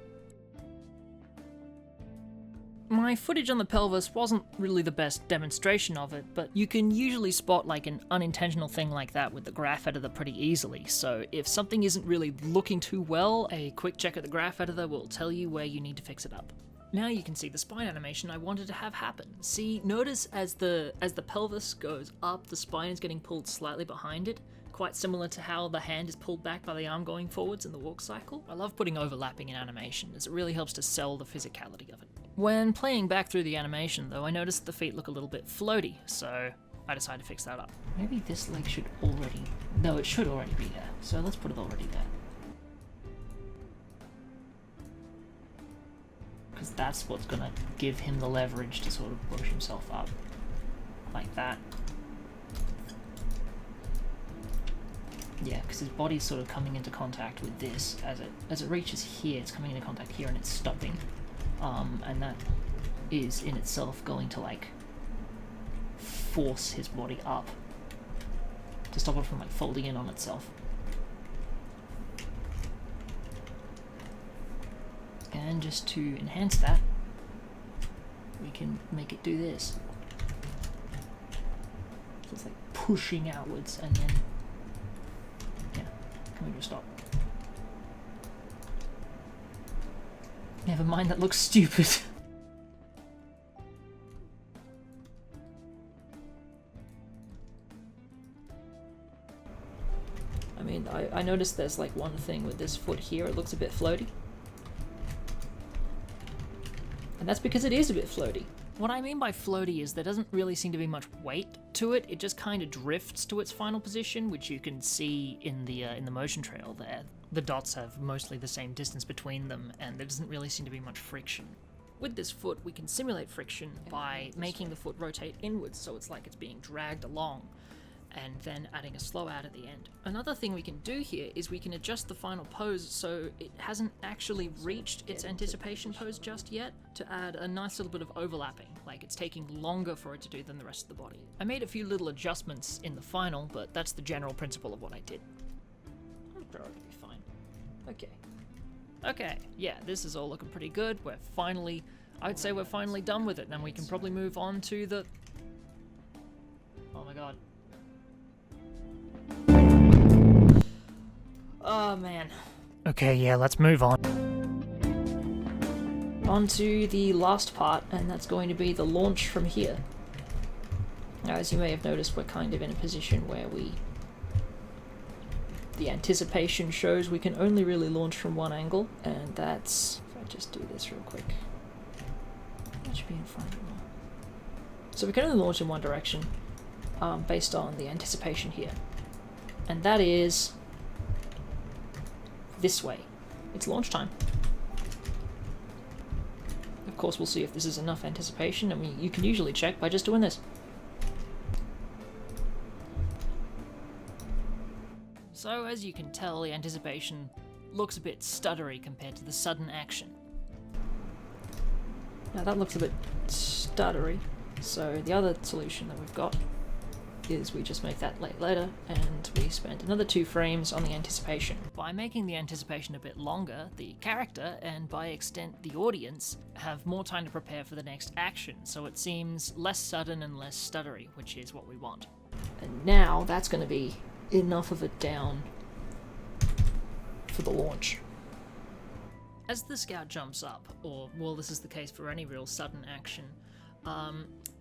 My footage on the pelvis wasn't really the best demonstration of it, but you can usually spot like an unintentional thing like that with the graph editor pretty easily, so if something isn't really looking too well, a quick check at the graph editor will tell you where you need to fix it up. Now you can see the spine animation I wanted to have happen. See, notice as the pelvis goes up, the spine is getting pulled slightly behind it, quite similar to how the hand is pulled back by the arm going forwards in the walk cycle. I love putting overlapping in animation, as it really helps to sell the physicality of it. When playing back through the animation though, I noticed the feet look a little bit floaty, so I decided to fix that up. Maybe this leg should already... No, it should already be there, so let's put it already there. Because that's what's gonna give him the leverage to sort of push himself up. Like that. Yeah, because his body's sort of coming into contact with this. As it reaches here, it's coming into contact here and it's stopping. And that is in itself going to like force his body up to stop it from like folding in on itself. And just to enhance that, we can make it do this. So it's like pushing outwards and then Can we just stop? Never mind, that looks stupid. I mean, I noticed there's like one thing with this foot here, it looks a bit floaty. And that's because it is a bit floaty. What I mean by floaty is there doesn't really seem to be much weight to it. It just kind of drifts to its final position, which you can see in the motion trail there. The dots have mostly the same distance between them, and there doesn't really seem to be much friction. With this foot, we can simulate friction by making the foot rotate inwards, so it's like it's being dragged along, and then adding a slow out at the end. Another thing we can do here is we can adjust the final pose so it hasn't actually reached its anticipation pose just yet, to add a nice little bit of overlapping, like it's taking longer for it to do than the rest of the body. I made a few little adjustments in the final, but that's the general principle of what I did. I'm sure it'll be fine. Okay, yeah, this is all looking pretty good. We're finally, I'd say we're finally done with it, and we can probably move on to the... Oh my god. Oh man. Okay, yeah, let's move on. On to the last part, and that's going to be the launch from here. Now, as you may have noticed, we're kind of in a position where the anticipation shows we can only really launch from one angle, and that's... If I just do this real quick, that should be in front of me. So we can only launch in one direction, based on the anticipation here. And that is this way. It's launch time. Of course, we'll see if this is enough anticipation. I mean, you can usually check by just doing this. So, as you can tell, the anticipation looks a bit stuttery compared to the sudden action. Now that looks a bit stuttery, so the other solution that we've got is we just make that later, and we spend another 2 frames on the anticipation. By making the anticipation a bit longer, the character, and by extent the audience, have more time to prepare for the next action, so it seems less sudden and less stuttery, which is what we want. And now that's going to be enough of a down for the launch. As the scout jumps up, or, well, this is the case for any real sudden action,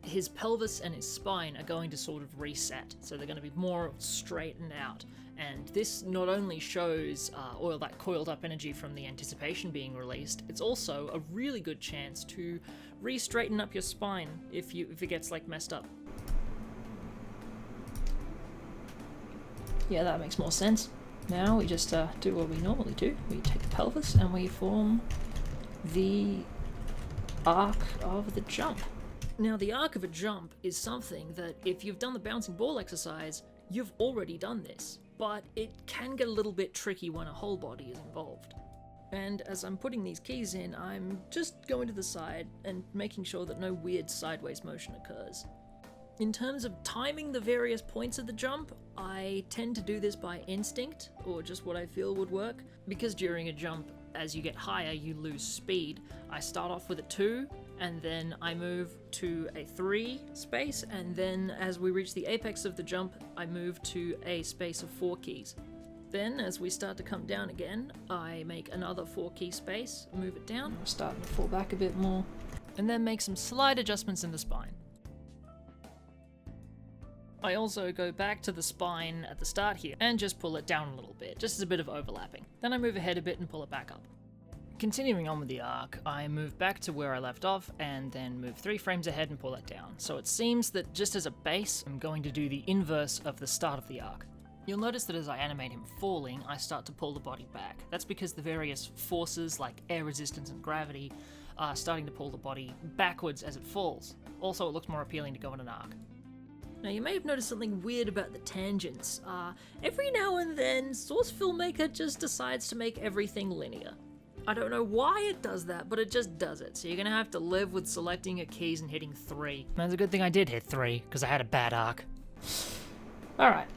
his pelvis and his spine are going to sort of reset, so they're going to be more straightened out. And this not only shows all that coiled up energy from the anticipation being released, it's also a really good chance to re-straighten up your spine if it gets like messed up. Yeah, that makes more sense. Now we just do what we normally do. We take the pelvis and we form the arc of the jump. Now, the arc of a jump is something that, if you've done the bouncing ball exercise, you've already done this, but it can get a little bit tricky when a whole body is involved. And as I'm putting these keys in, I'm just going to the side and making sure that no weird sideways motion occurs. In terms of timing the various points of the jump, I tend to do this by instinct, or just what I feel would work, because during a jump, as you get higher, you lose speed. I start off with a 2, and then I move to a 3 space, and then as we reach the apex of the jump, I move to a space of 4 keys. Then, as we start to come down again, I make another 4 key space, move it down, we're starting to fall back a bit more, and then make some slight adjustments in the spine. I also go back to the spine at the start here and just pull it down a little bit, just as a bit of overlapping. Then I move ahead a bit and pull it back up. Continuing on with the arc, I move back to where I left off and then move 3 frames ahead and pull it down. So it seems that just as a base, I'm going to do the inverse of the start of the arc. You'll notice that as I animate him falling, I start to pull the body back. That's because the various forces like air resistance and gravity are starting to pull the body backwards as it falls. Also, it looks more appealing to go in an arc. Now, you may have noticed something weird about the tangents. Every now and then, Source Filmmaker just decides to make everything linear. I don't know why it does that, but it just does it, so you're gonna have to live with selecting your keys and hitting 3. That's a good thing I did hit 3, because I had a bad arc. Alright.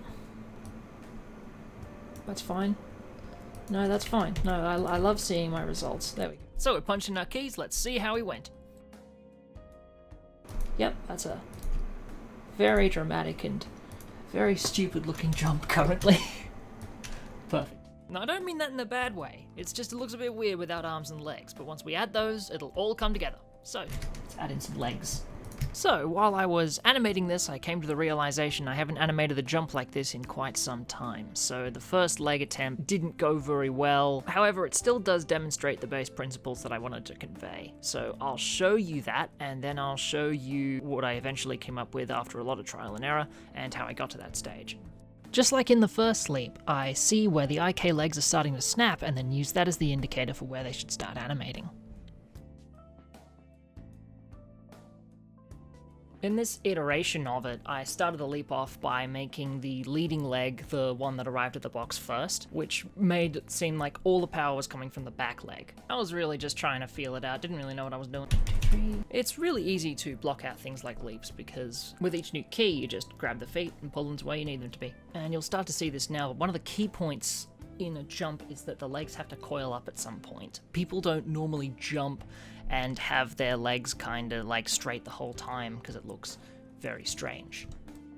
That's fine. No, that's fine. No, I love seeing my results. There we go. So we're punching our keys, let's see how he went. Yep, that's a very dramatic and very stupid looking jump currently. Perfect. Now, I don't mean that in a bad way. It's just it looks a bit weird without arms and legs, but once we add those, it'll all come together. So, let's add in some legs. So, while I was animating this, I came to the realization I haven't animated the jump like this in quite some time. So the first leg attempt didn't go very well. However, it still does demonstrate the base principles that I wanted to convey. So I'll show you that, and then I'll show you what I eventually came up with after a lot of trial and error, and how I got to that stage. Just like in the first leap, I see where the IK legs are starting to snap, and then use that as the indicator for where they should start animating. In this iteration of it, I started the leap off by making the leading leg the one that arrived at the box first, which made it seem like all the power was coming from the back leg. I was really just trying to feel it out, didn't really know what I was doing. It's really easy to block out things like leaps, because with each new key, you just grab the feet and pull them to where you need them to be. And you'll start to see this now, but one of the key points in a jump is that the legs have to coil up at some point. People don't normally jump and have their legs kind of like straight the whole time because it looks very strange.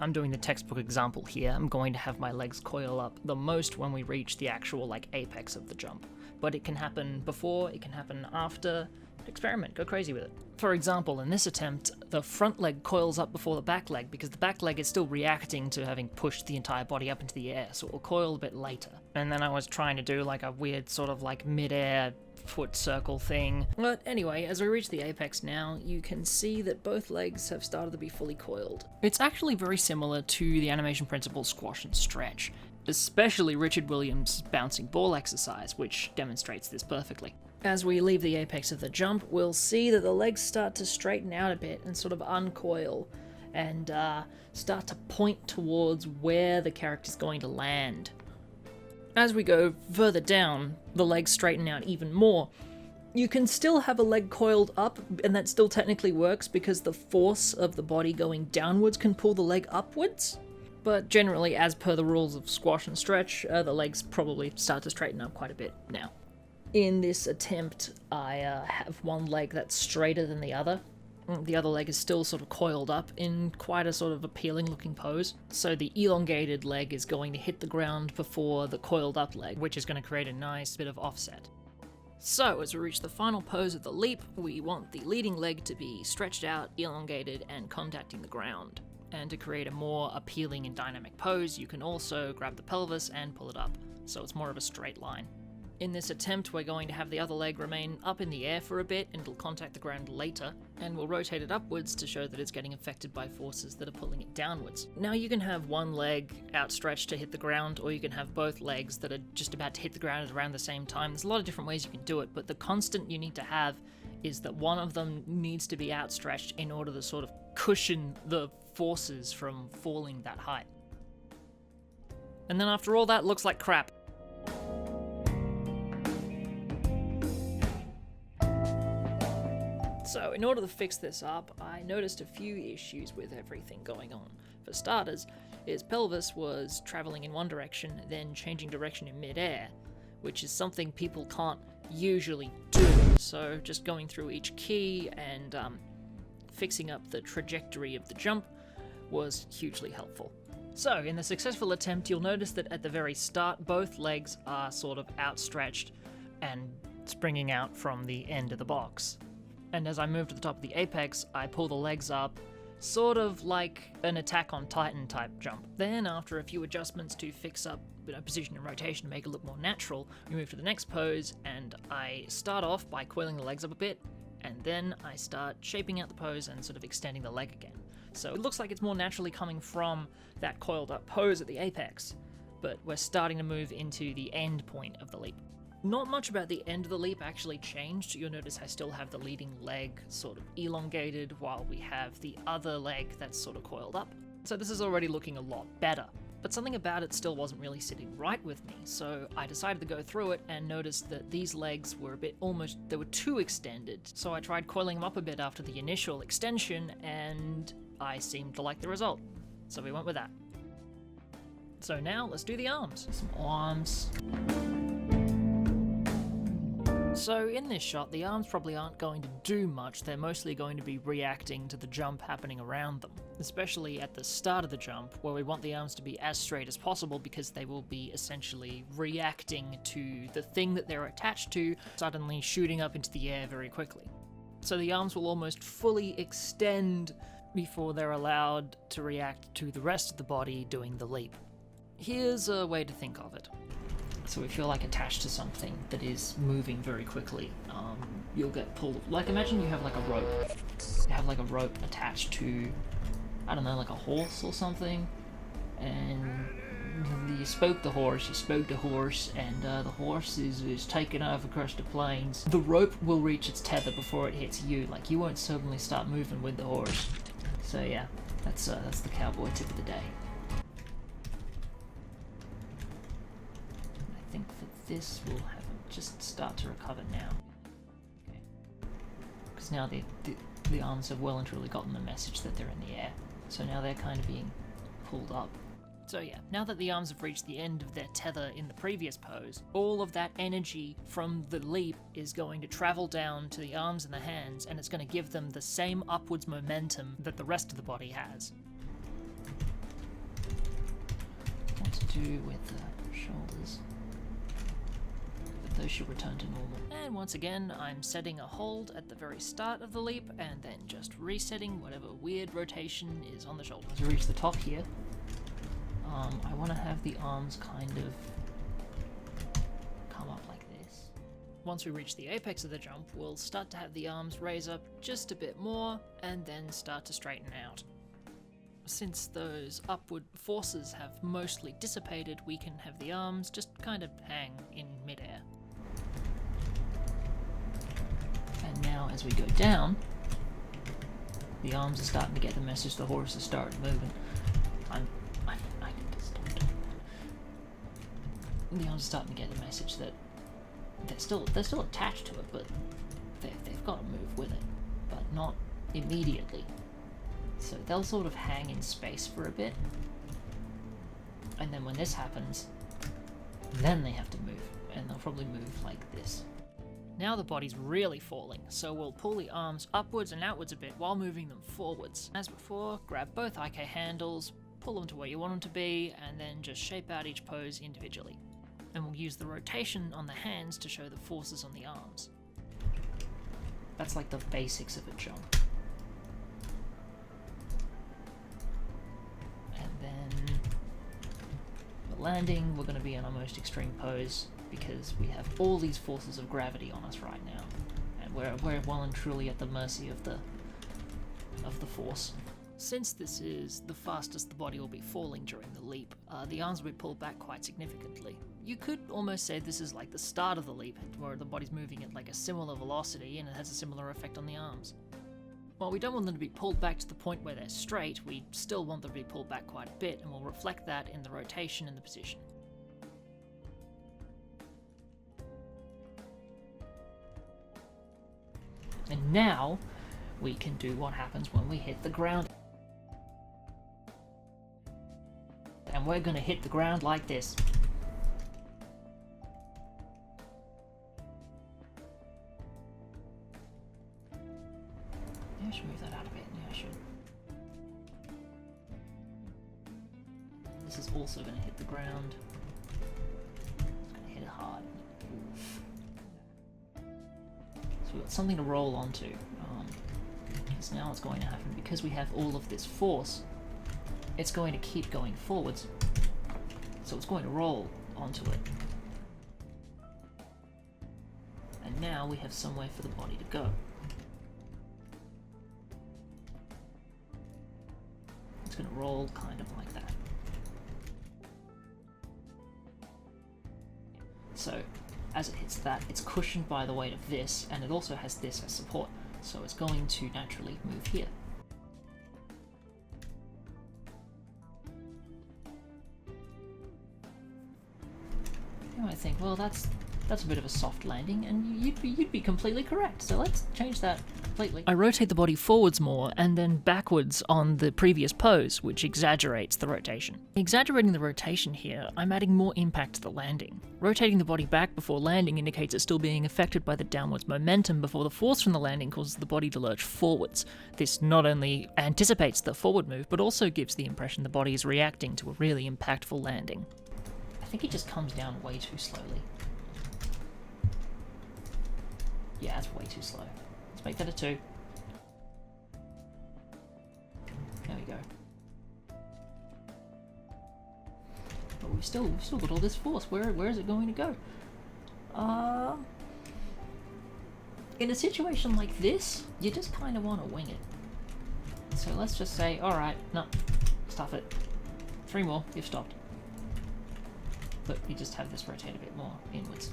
I'm doing the textbook example here. I'm going to have my legs coil up the most when we reach the actual like apex of the jump. But it can happen before, it can happen after. Experiment, go crazy with it. For example, in this attempt, the front leg coils up before the back leg because the back leg is still reacting to having pushed the entire body up into the air, so it will coil a bit later. And then I was trying to do like a weird sort of like mid-air foot circle thing. But anyway, as we reach the apex now, you can see that both legs have started to be fully coiled. It's actually very similar to the animation principle squash and stretch, especially Richard Williams' bouncing ball exercise, which demonstrates this perfectly. As we leave the apex of the jump, we'll see that the legs start to straighten out a bit and sort of uncoil and start to point towards where the character's going to land. As we go further down, the legs straighten out even more. You can still have a leg coiled up, and that still technically works because the force of the body going downwards can pull the leg upwards. But generally, as per the rules of squash and stretch, the legs probably start to straighten up quite a bit now. In this attempt, I have one leg that's straighter than the other. The other leg is still sort of coiled up in quite a sort of appealing looking pose. So the elongated leg is going to hit the ground before the coiled up leg, which is going to create a nice bit of offset. So as we reach the final pose of the leap, we want the leading leg to be stretched out, elongated, and contacting the ground. And to create a more appealing and dynamic pose, you can also grab the pelvis and pull it up, so it's more of a straight line. In this attempt, we're going to have the other leg remain up in the air for a bit and it'll contact the ground later, and we'll rotate it upwards to show that it's getting affected by forces that are pulling it downwards. Now you can have one leg outstretched to hit the ground, or you can have both legs that are just about to hit the ground at around the same time. There's a lot of different ways you can do it, but the constant you need to have is that one of them needs to be outstretched in order to sort of cushion the forces from falling that height. And then after all that, looks like crap. So in order to fix this up, I noticed a few issues with everything going on. For starters, his pelvis was traveling in one direction, then changing direction in mid-air, which is something people can't usually do. So just going through each key and fixing up the trajectory of the jump was hugely helpful. So in the successful attempt, you'll notice that at the very start, both legs are sort of outstretched and springing out from the end of the box. And as I move to the top of the apex, I pull the legs up, sort of like an Attack on Titan type jump. Then, after a few adjustments to fix up position and rotation to make it look more natural, we move to the next pose, and I start off by coiling the legs up a bit, and then I start shaping out the pose and sort of extending the leg again. So it looks like it's more naturally coming from that coiled up pose at the apex, but we're starting to move into the end point of the leap. Not much about the end of the leap actually changed. You'll notice I still have the leading leg sort of elongated while we have the other leg that's sort of coiled up. So this is already looking a lot better. But something about it still wasn't really sitting right with me, so I decided to go through it and noticed that these legs were they were too extended. So I tried coiling them up a bit after the initial extension, and I seemed to like the result. So we went with that. So now let's do the arms. Some arms. So in this shot, the arms probably aren't going to do much, they're mostly going to be reacting to the jump happening around them. Especially at the start of the jump, where we want the arms to be as straight as possible because they will be essentially reacting to the thing that they're attached to, suddenly shooting up into the air very quickly. So the arms will almost fully extend before they're allowed to react to the rest of the body doing the leap. Here's a way to think of it. So if you're like attached to something that is moving very quickly, you'll get pulled. Like imagine you have like a rope. You have like a rope attached to, I don't know, like a horse or something, and you spoke the horse, and the horse is taken over across the plains. The rope will reach its tether before it hits you. Like you won't suddenly start moving with the horse. So yeah, that's the cowboy tip of the day. I think that this will have just start to recover now. Okay. Because now the arms have well and truly gotten the message that they're in the air. So now they're kind of being pulled up. So yeah, now that the arms have reached the end of their tether in the previous pose, all of that energy from the leap is going to travel down to the arms and the hands, and it's going to give them the same upwards momentum that the rest of the body has. What to do with the shoulders? But those should return to normal. And once again, I'm setting a hold at the very start of the leap, and then just resetting whatever weird rotation is on the shoulders. As we reach the top here, I want to have the arms kind of come up like this. Once we reach the apex of the jump, we'll start to have the arms raise up just a bit more and then start to straighten out. Since those upward forces have mostly dissipated, we can have the arms just kind of hang in midair. And now as we go down, the arms are starting to get the message the horse is starting moving. The arms are starting to get the message that they're still attached to it, but they've got to move with it, but not immediately. So they'll sort of hang in space for a bit, and then when this happens, then they have to move, and they'll probably move like this. Now the body's really falling, so we'll pull the arms upwards and outwards a bit while moving them forwards. As before, grab both IK handles, pull them to where you want them to be, and then just shape out each pose individually. And we'll use the rotation on the hands to show the forces on the arms. That's like the basics of a jump. And then for landing, we're going to be in our most extreme pose because we have all these forces of gravity on us right now, and we're well and truly at the mercy of the force. Since this is the fastest the body will be falling during the leap, the arms will be pulled back quite significantly. You could almost say this is like the start of the leap, where the body's moving at like a similar velocity and it has a similar effect on the arms. While we don't want them to be pulled back to the point where they're straight, we still want them to be pulled back quite a bit, and we'll reflect that in the rotation and the position. And now we can do what happens when we hit the ground. And we're going to hit the ground like this. Yeah, I should move that out a bit. Yeah, I should. This is also going to hit the ground. It's going to hit it hard. So we've got something to roll onto. Because now what's going to happen, because we have all of this force, it's going to keep going forwards. So it's going to roll onto it. And now we have somewhere for the body to go. It's going to roll kind of like that. So as it hits that, it's cushioned by the weight of this, and it also has this as support. So it's going to naturally move here. You might think, well, that's That's a bit of a soft landing, and you'd be completely correct. So let's change that completely. I rotate the body forwards more and then backwards on the previous pose, which exaggerates the rotation. Exaggerating the rotation here, I'm adding more impact to the landing. Rotating the body back before landing indicates it's still being affected by the downwards momentum before the force from the landing causes the body to lurch forwards. This not only anticipates the forward move, but also gives the impression the body is reacting to a really impactful landing. I think it just comes down way too slowly. Yeah, that's way too slow. Let's make that a 2. There we go. But we've still got all this force. Where is it going to go? In a situation like this, you just kind of want to wing it. So let's just say, alright, no, stuff it. 3 more, you've stopped. But you just have this rotate a bit more inwards.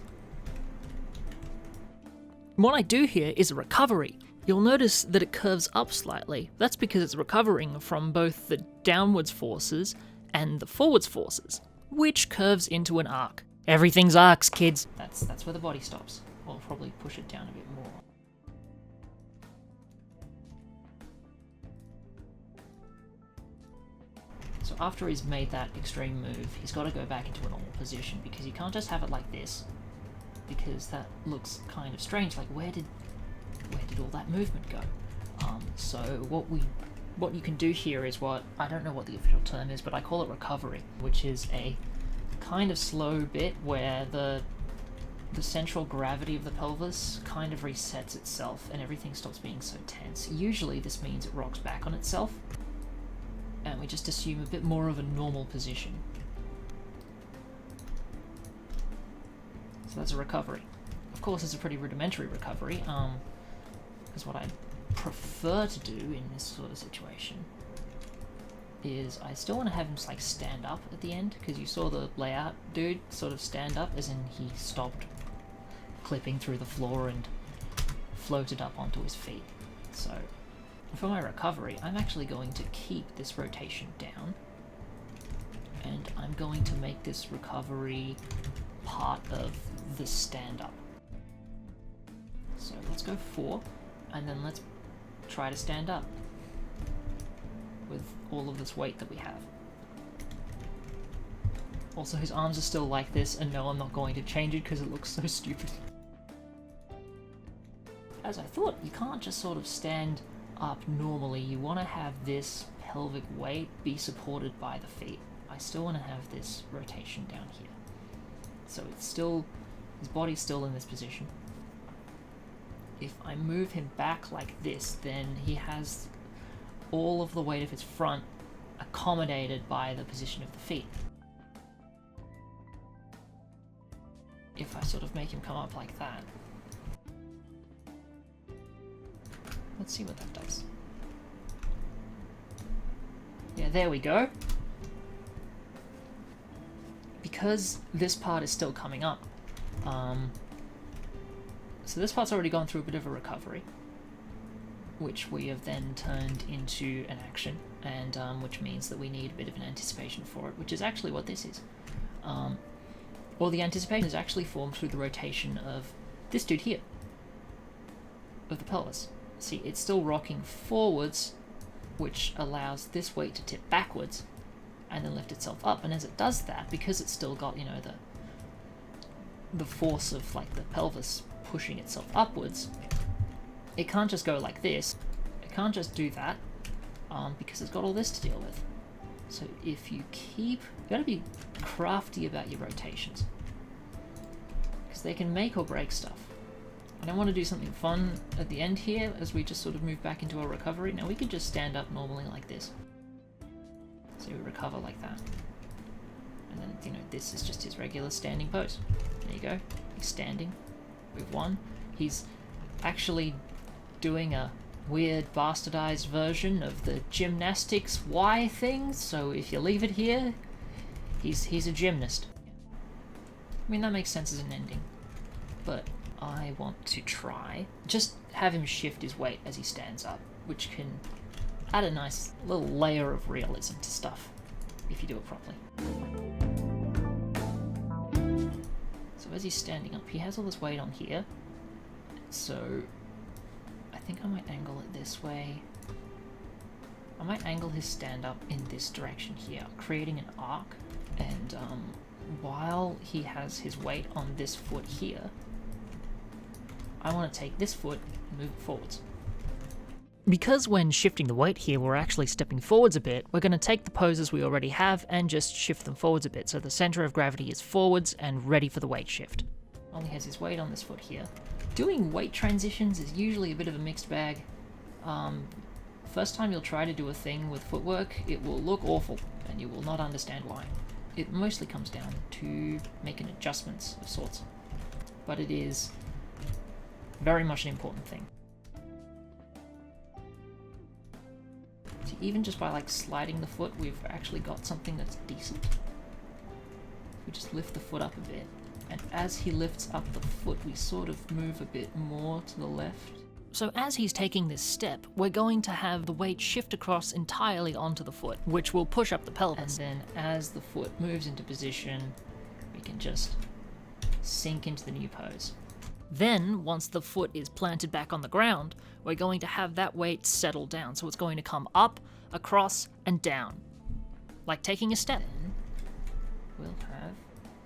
What I do here is a recovery. You'll notice that it curves up slightly. That's because it's recovering from both the downwards forces and the forwards forces, which curves into an arc. Everything's arcs, kids. That's where the body stops. We'll probably push it down a bit more. So after he's made that extreme move, he's got to go back into a normal position, because you can't just have it like this, because that looks kind of strange. Like, where did all that movement go? So what you can do here is what, I don't know what the official term is, but I call it recovery, which is a kind of slow bit where the central gravity of the pelvis kind of resets itself and everything stops being so tense. Usually this means it rocks back on itself, and we just assume a bit more of a normal position. So that's a recovery. Of course, it's a pretty rudimentary recovery, because what I prefer to do in this sort of situation is I still want to have him like stand up at the end, because you saw the layout dude sort of stand up, as in he stopped clipping through the floor and floated up onto his feet. So for my recovery, I'm actually going to keep this rotation down, and I'm going to make this recovery part of the stand-up. So let's go 4, and then let's try to stand up with all of this weight that we have. Also, his arms are still like this, and no, I'm not going to change it because it looks so stupid. As I thought, you can't just sort of stand up normally. You want to have this pelvic weight be supported by the feet. I still want to have this rotation down here. So it's still, his body's still in this position. If I move him back like this, then he has all of the weight of his front accommodated by the position of the feet. If I sort of make him come up like that, let's see what that does. Yeah, there we go. Because this part is still coming up, so this part's already gone through a bit of a recovery, which we have then turned into an action, and which means that we need a bit of an anticipation for it, which is actually what this is. Well, the anticipation is actually formed through the rotation of this dude here, of the pelvis. See, it's still rocking forwards, which allows this weight to tip backwards and then lift itself up. And as it does that, because it's still got, you know, the force of like the pelvis pushing itself upwards, it can't just go like this. It can't just do that, because it's got all this to deal with. So if you gotta be crafty about your rotations, because they can make or break stuff. And I want to do something fun at the end here as we just sort of move back into our recovery. Now we could just stand up normally like this. So we recover like that. And then, you know, this is just his regular standing pose. There you go. He's standing. We've won. He's actually doing a weird bastardized version of the gymnastics Y thing. So if you leave it here, he's a gymnast. I mean, that makes sense as an ending. But I want to try just have him shift his weight as he stands up, which can add a nice little layer of realism to stuff if you do it properly. So as he's standing up, he has all this weight on here. So I think I might angle it this way. I might angle his stand up in this direction here, creating an arc. And while he has his weight on this foot here, I want to take this foot and move it forwards. Because when shifting the weight here, we're actually stepping forwards a bit, we're going to take the poses we already have and just shift them forwards a bit, so the center of gravity is forwards and ready for the weight shift. Only has his weight on this foot here. Doing weight transitions is usually a bit of a mixed bag. First time you'll try to do a thing with footwork, it will look awful, and you will not understand why. It mostly comes down to making adjustments of sorts, but it is very much an important thing. So even just by like sliding the foot, we've actually got something that's decent. We just lift the foot up a bit, and as he lifts up the foot, we sort of move a bit more to the left. So as he's taking this step, we're going to have the weight shift across entirely onto the foot, which will push up the pelvis. And then as the foot moves into position, we can just sink into the new pose. Then, once the foot is planted back on the ground, we're going to have that weight settle down. So it's going to come up, across, and down. Like taking a step. Then we'll have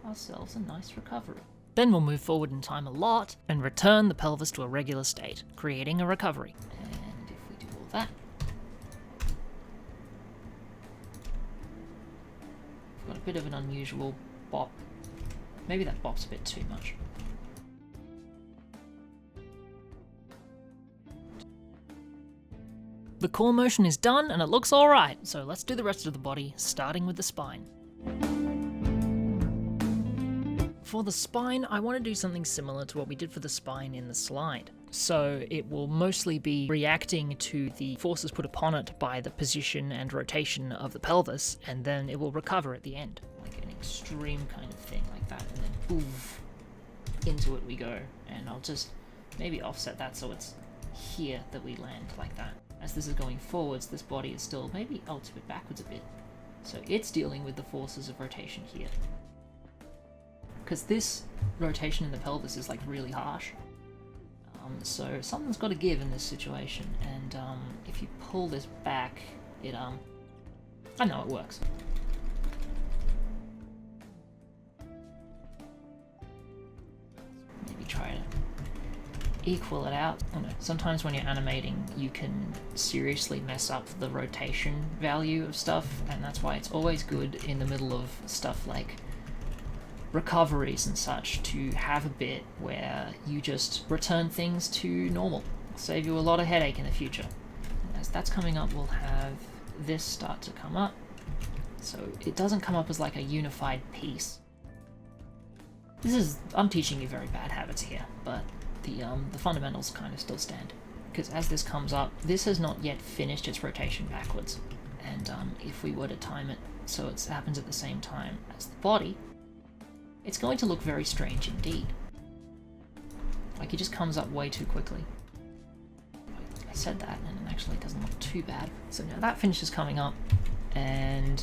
ourselves a nice recovery. Then we'll move forward in time a lot and return the pelvis to a regular state, creating a recovery. And if we do all that, we've got a bit of an unusual bop. Maybe that bop's a bit too much. The core motion is done and it looks alright, so let's do the rest of the body, starting with the spine. For the spine, I want to do something similar to what we did for the spine in the slide. So it will mostly be reacting to the forces put upon it by the position and rotation of the pelvis, and then it will recover at the end. Like an extreme kind of thing like that, and then oof, into it we go. And I'll just maybe offset that so it's here that we land like that. As this is going forwards, this body is still maybe, I'll tip it backwards a bit. So it's dealing with the forces of rotation here. Because this rotation in the pelvis is like really harsh. So something's got to give in this situation, and if you pull this back, it I know it works. Maybe try to equal it out. I don't know. Sometimes when you're animating, you can seriously mess up the rotation value of stuff, and that's why it's always good in the middle of stuff like recoveries and such to have a bit where you just return things to normal. It'll save you a lot of headache in the future. And as that's coming up, we'll have this start to come up. So it doesn't come up as like a unified piece. I'm teaching you very bad habits here, but the fundamentals kind of still stand. Because as this comes up, this has not yet finished its rotation backwards. And if we were to time it so it happens at the same time as the body, it's going to look very strange indeed. Like, it just comes up way too quickly. I said that, and it actually doesn't look too bad. So now that finishes coming up, and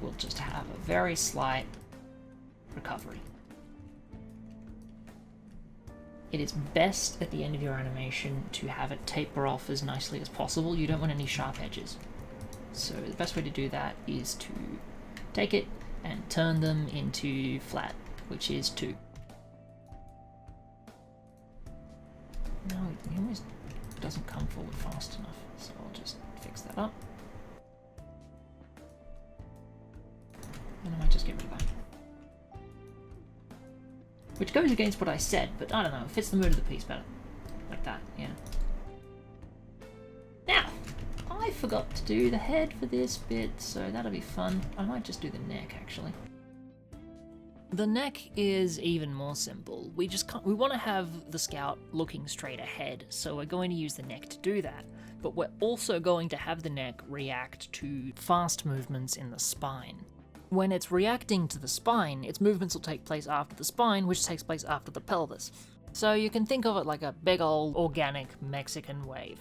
we'll just have a very slight recovery. It is best at the end of your animation to have it taper off as nicely as possible. You don't want any sharp edges. So the best way to do that is to take it and turn them into flat, which is 2. No, it always doesn't come forward fast enough, so I'll just fix that up. And I might just get rid of that. Which goes against what I said, but I don't know, it fits the mood of the piece better. Like that, yeah. Now, I forgot to do the head for this bit, so that'll be fun. I might just do the neck, actually. The neck is even more simple. We want to have the scout looking straight ahead, so we're going to use the neck to do that. But we're also going to have the neck react to fast movements in the spine. When it's reacting to the spine, its movements will take place after the spine, which takes place after the pelvis. So you can think of it like a big old organic Mexican wave.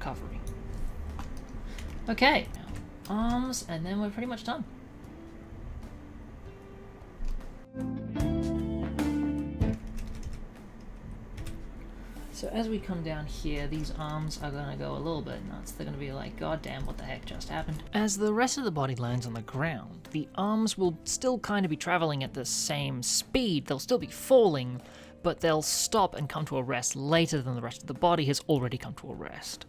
recovery. Okay, now arms, and then we're pretty much done. So as we come down here, these arms are going to go a little bit nuts. They're going to be like, God damn, what the heck just happened? As the rest of the body lands on the ground, the arms will still kind of be traveling at the same speed. They'll still be falling, but they'll stop and come to a rest later than the rest of the body has already come to a rest.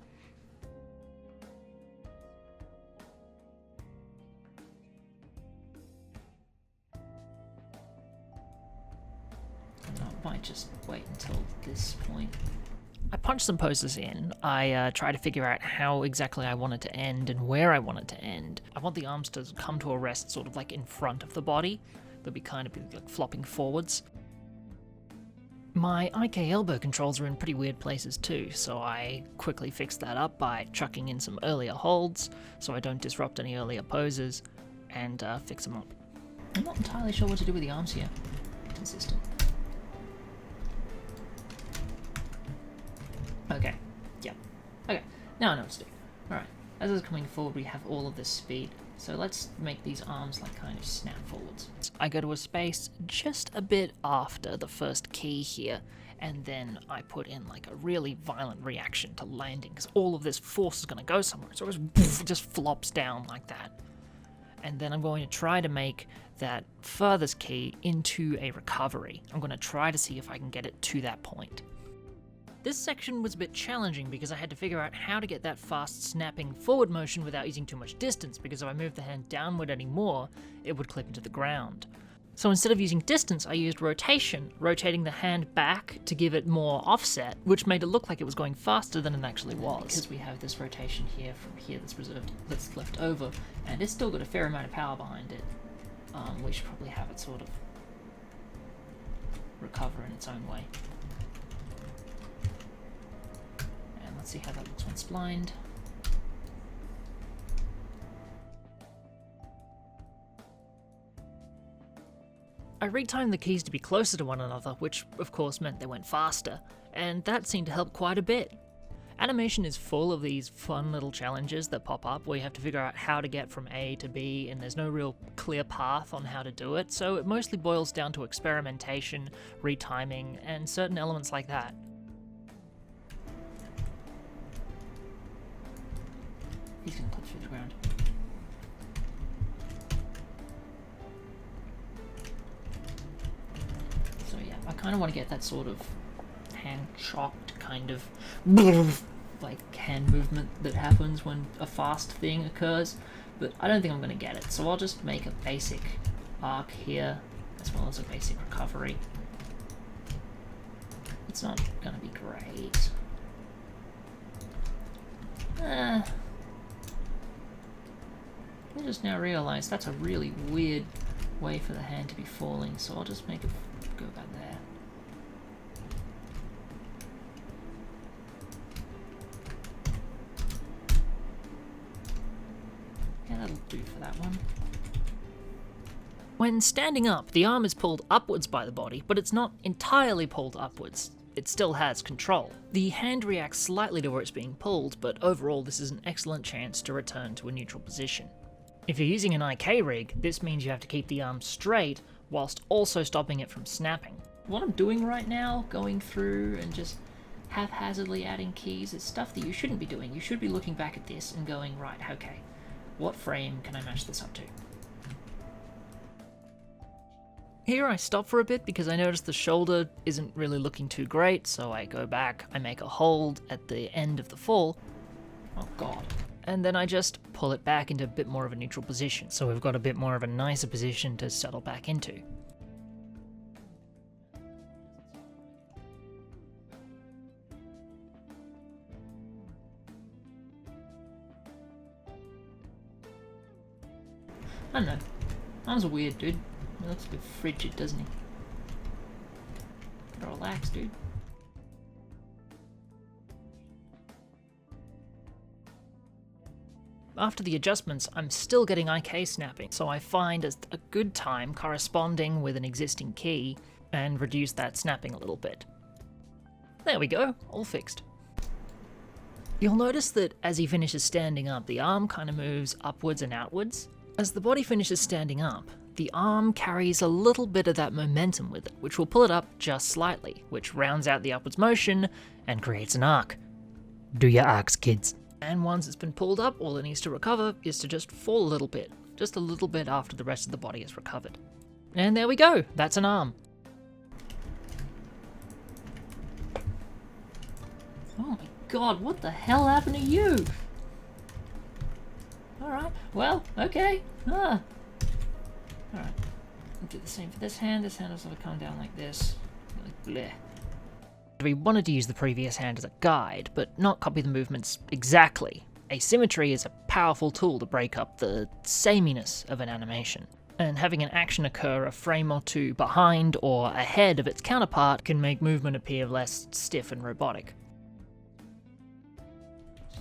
I might just wait until this point. I punched some poses in. I tried to figure out how exactly I want it to end and where I want it to end. I want the arms to come to a rest sort of like in front of the body. They'll be kind of like flopping forwards. My IK elbow controls are in pretty weird places too, so I quickly fixed that up by chucking in some earlier holds so I don't disrupt any earlier poses, and fix them up. I'm not entirely sure what to do with the arms here. Consistent. Okay, yep. Okay, now I know what to do. Alright, as it's coming forward, we have all of this speed. So let's make these arms like kind of snap forwards. I go to a space just a bit after the first key here, and then I put in like a really violent reaction to landing, because all of this force is going to go somewhere. So it just flops down like that. And then I'm going to try to make that furthest key into a recovery. I'm going to try to see if I can get it to that point. This section was a bit challenging because I had to figure out how to get that fast snapping forward motion without using too much distance, because if I moved the hand downward anymore, it would clip into the ground. So instead of using distance, I used rotation, rotating the hand back to give it more offset, which made it look like it was going faster than it actually was. Because we have this rotation here from here that's left over, and it's still got a fair amount of power behind it. We should probably have it sort of recover in its own way. Let's see how that looks when splined. I retimed the keys to be closer to one another, which of course meant they went faster, and that seemed to help quite a bit. Animation is full of these fun little challenges that pop up where you have to figure out how to get from A to B, and there's no real clear path on how to do it, so it mostly boils down to experimentation, retiming, and certain elements like that. He's going to clip through the ground. So yeah, I kind of want to get that sort of hand-shocked kind of like hand movement that happens when a fast thing occurs, but I don't think I'm going to get it, so I'll just make a basic arc here as well as a basic recovery. It's not going to be great. I just now realised that's a really weird way for the hand to be falling, so I'll just make it go back there. Yeah, that'll do for that one. When standing up, the arm is pulled upwards by the body, but it's not entirely pulled upwards. It still has control. The hand reacts slightly to where it's being pulled, but overall this is an excellent chance to return to a neutral position. If you're using an IK rig, this means you have to keep the arm straight whilst also stopping it from snapping. What I'm doing right now, going through and just haphazardly adding keys, is stuff that you shouldn't be doing. You should be looking back at this and going, right, okay, what frame can I match this up to? Here I stop for a bit because I notice the shoulder isn't really looking too great, so I go back, I make a hold at the end of the fall. Oh god. And then I just pull it back into a bit more of a neutral position, so we've got a bit more of a nicer position to settle back into. I don't know. Arms are weird, dude. He looks a bit frigid, doesn't he? Gotta relax, dude. After the adjustments, I'm still getting IK snapping, so I find a good time corresponding with an existing key and reduce that snapping a little bit. There we go, all fixed. You'll notice that as he finishes standing up, the arm kind of moves upwards and outwards. As the body finishes standing up, the arm carries a little bit of that momentum with it, which will pull it up just slightly, which rounds out the upwards motion and creates an arc. Do your arcs, kids. And once it's been pulled up, all it needs to recover is to just fall a little bit, just a little bit after the rest of the body is recovered. And there we go, that's an arm. Oh my god, what the hell happened to you? Alright, well, okay. Alright. I'll do the same for this hand. This hand will sort of come down like this. Like bleh. We wanted to use the previous hand as a guide, but not copy the movements exactly. Asymmetry is a powerful tool to break up the sameness of an animation. And having an action occur a frame or two behind or ahead of its counterpart can make movement appear less stiff and robotic.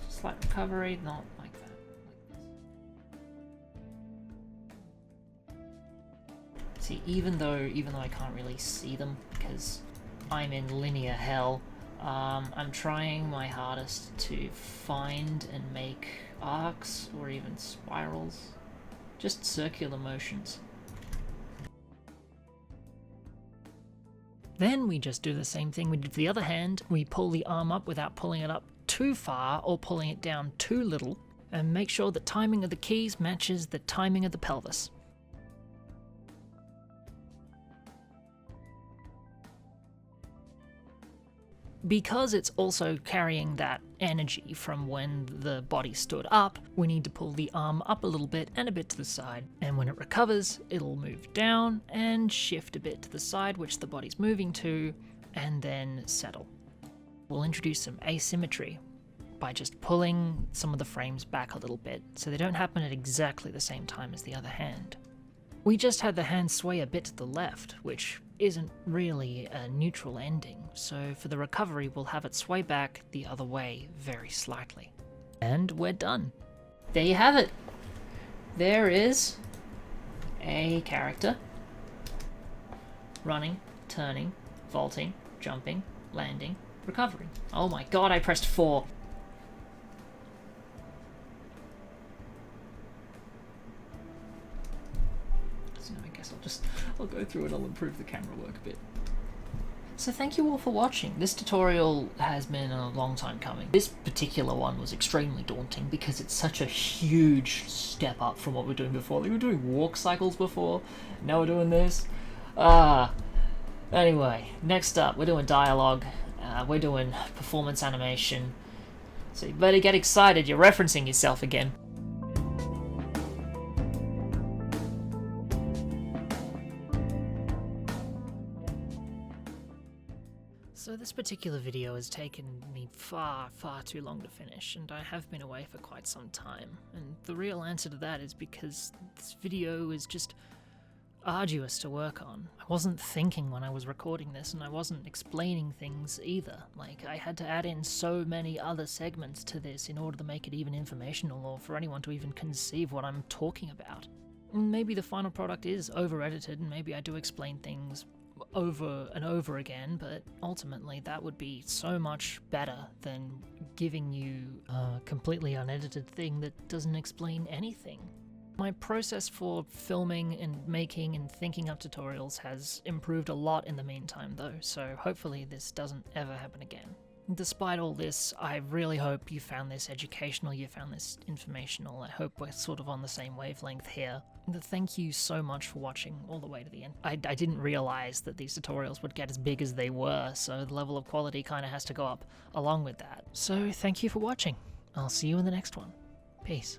Slight recovery, not like that. See, even though I can't really see them because I'm in linear hell, I'm trying my hardest to find and make arcs or even spirals, just circular motions. Then we just do the same thing we did for the other hand. We pull the arm up without pulling it up too far or pulling it down too little, and make sure the timing of the keys matches the timing of the pelvis. Because it's also carrying that energy from when the body stood up, we need to pull the arm up a little bit and a bit to the side, and when it recovers, it'll move down and shift a bit to the side, which the body's moving to, and then settle. We'll introduce some asymmetry by just pulling some of the frames back a little bit, so they don't happen at exactly the same time as the other hand. We just had the hand sway a bit to the left, which isn't really a neutral ending, so for the recovery we'll have it sway back the other way very slightly. And we're done. There you have it. There is a character running, turning, vaulting, jumping, landing, recovering. Oh my god, I pressed 4. So I guess I'll go through and I'll improve the camera work a bit. So thank you all for watching. This tutorial has been a long time coming. This particular one was extremely daunting because it's such a huge step up from what we were doing before. We were doing walk cycles before, now we're doing this. Anyway, next up we're doing dialogue, we're doing performance animation. So you better get excited, you're referencing yourself again. So this particular video has taken me far too long to finish, and I have been away for quite some time. And the real answer to that is because this video is just arduous to work on. I wasn't thinking when I was recording this, and I wasn't explaining things either. Like, I had to add in so many other segments to this in order to make it even informational or for anyone to even conceive what I'm talking about. Maybe the final product is over-edited, and maybe I do explain things over and over again, but ultimately that would be so much better than giving you a completely unedited thing that doesn't explain anything. My process for filming and making and thinking up tutorials has improved a lot in the meantime though, so hopefully this doesn't ever happen again. Despite all this, I really hope you found this educational, you found this informational. I hope we're sort of on the same wavelength here. Thank you so much for watching all the way to the end. I didn't realize that these tutorials would get as big as they were, so the level of quality kind of has to go up along with that. So thank you for watching. I'll see you in the next one. Peace.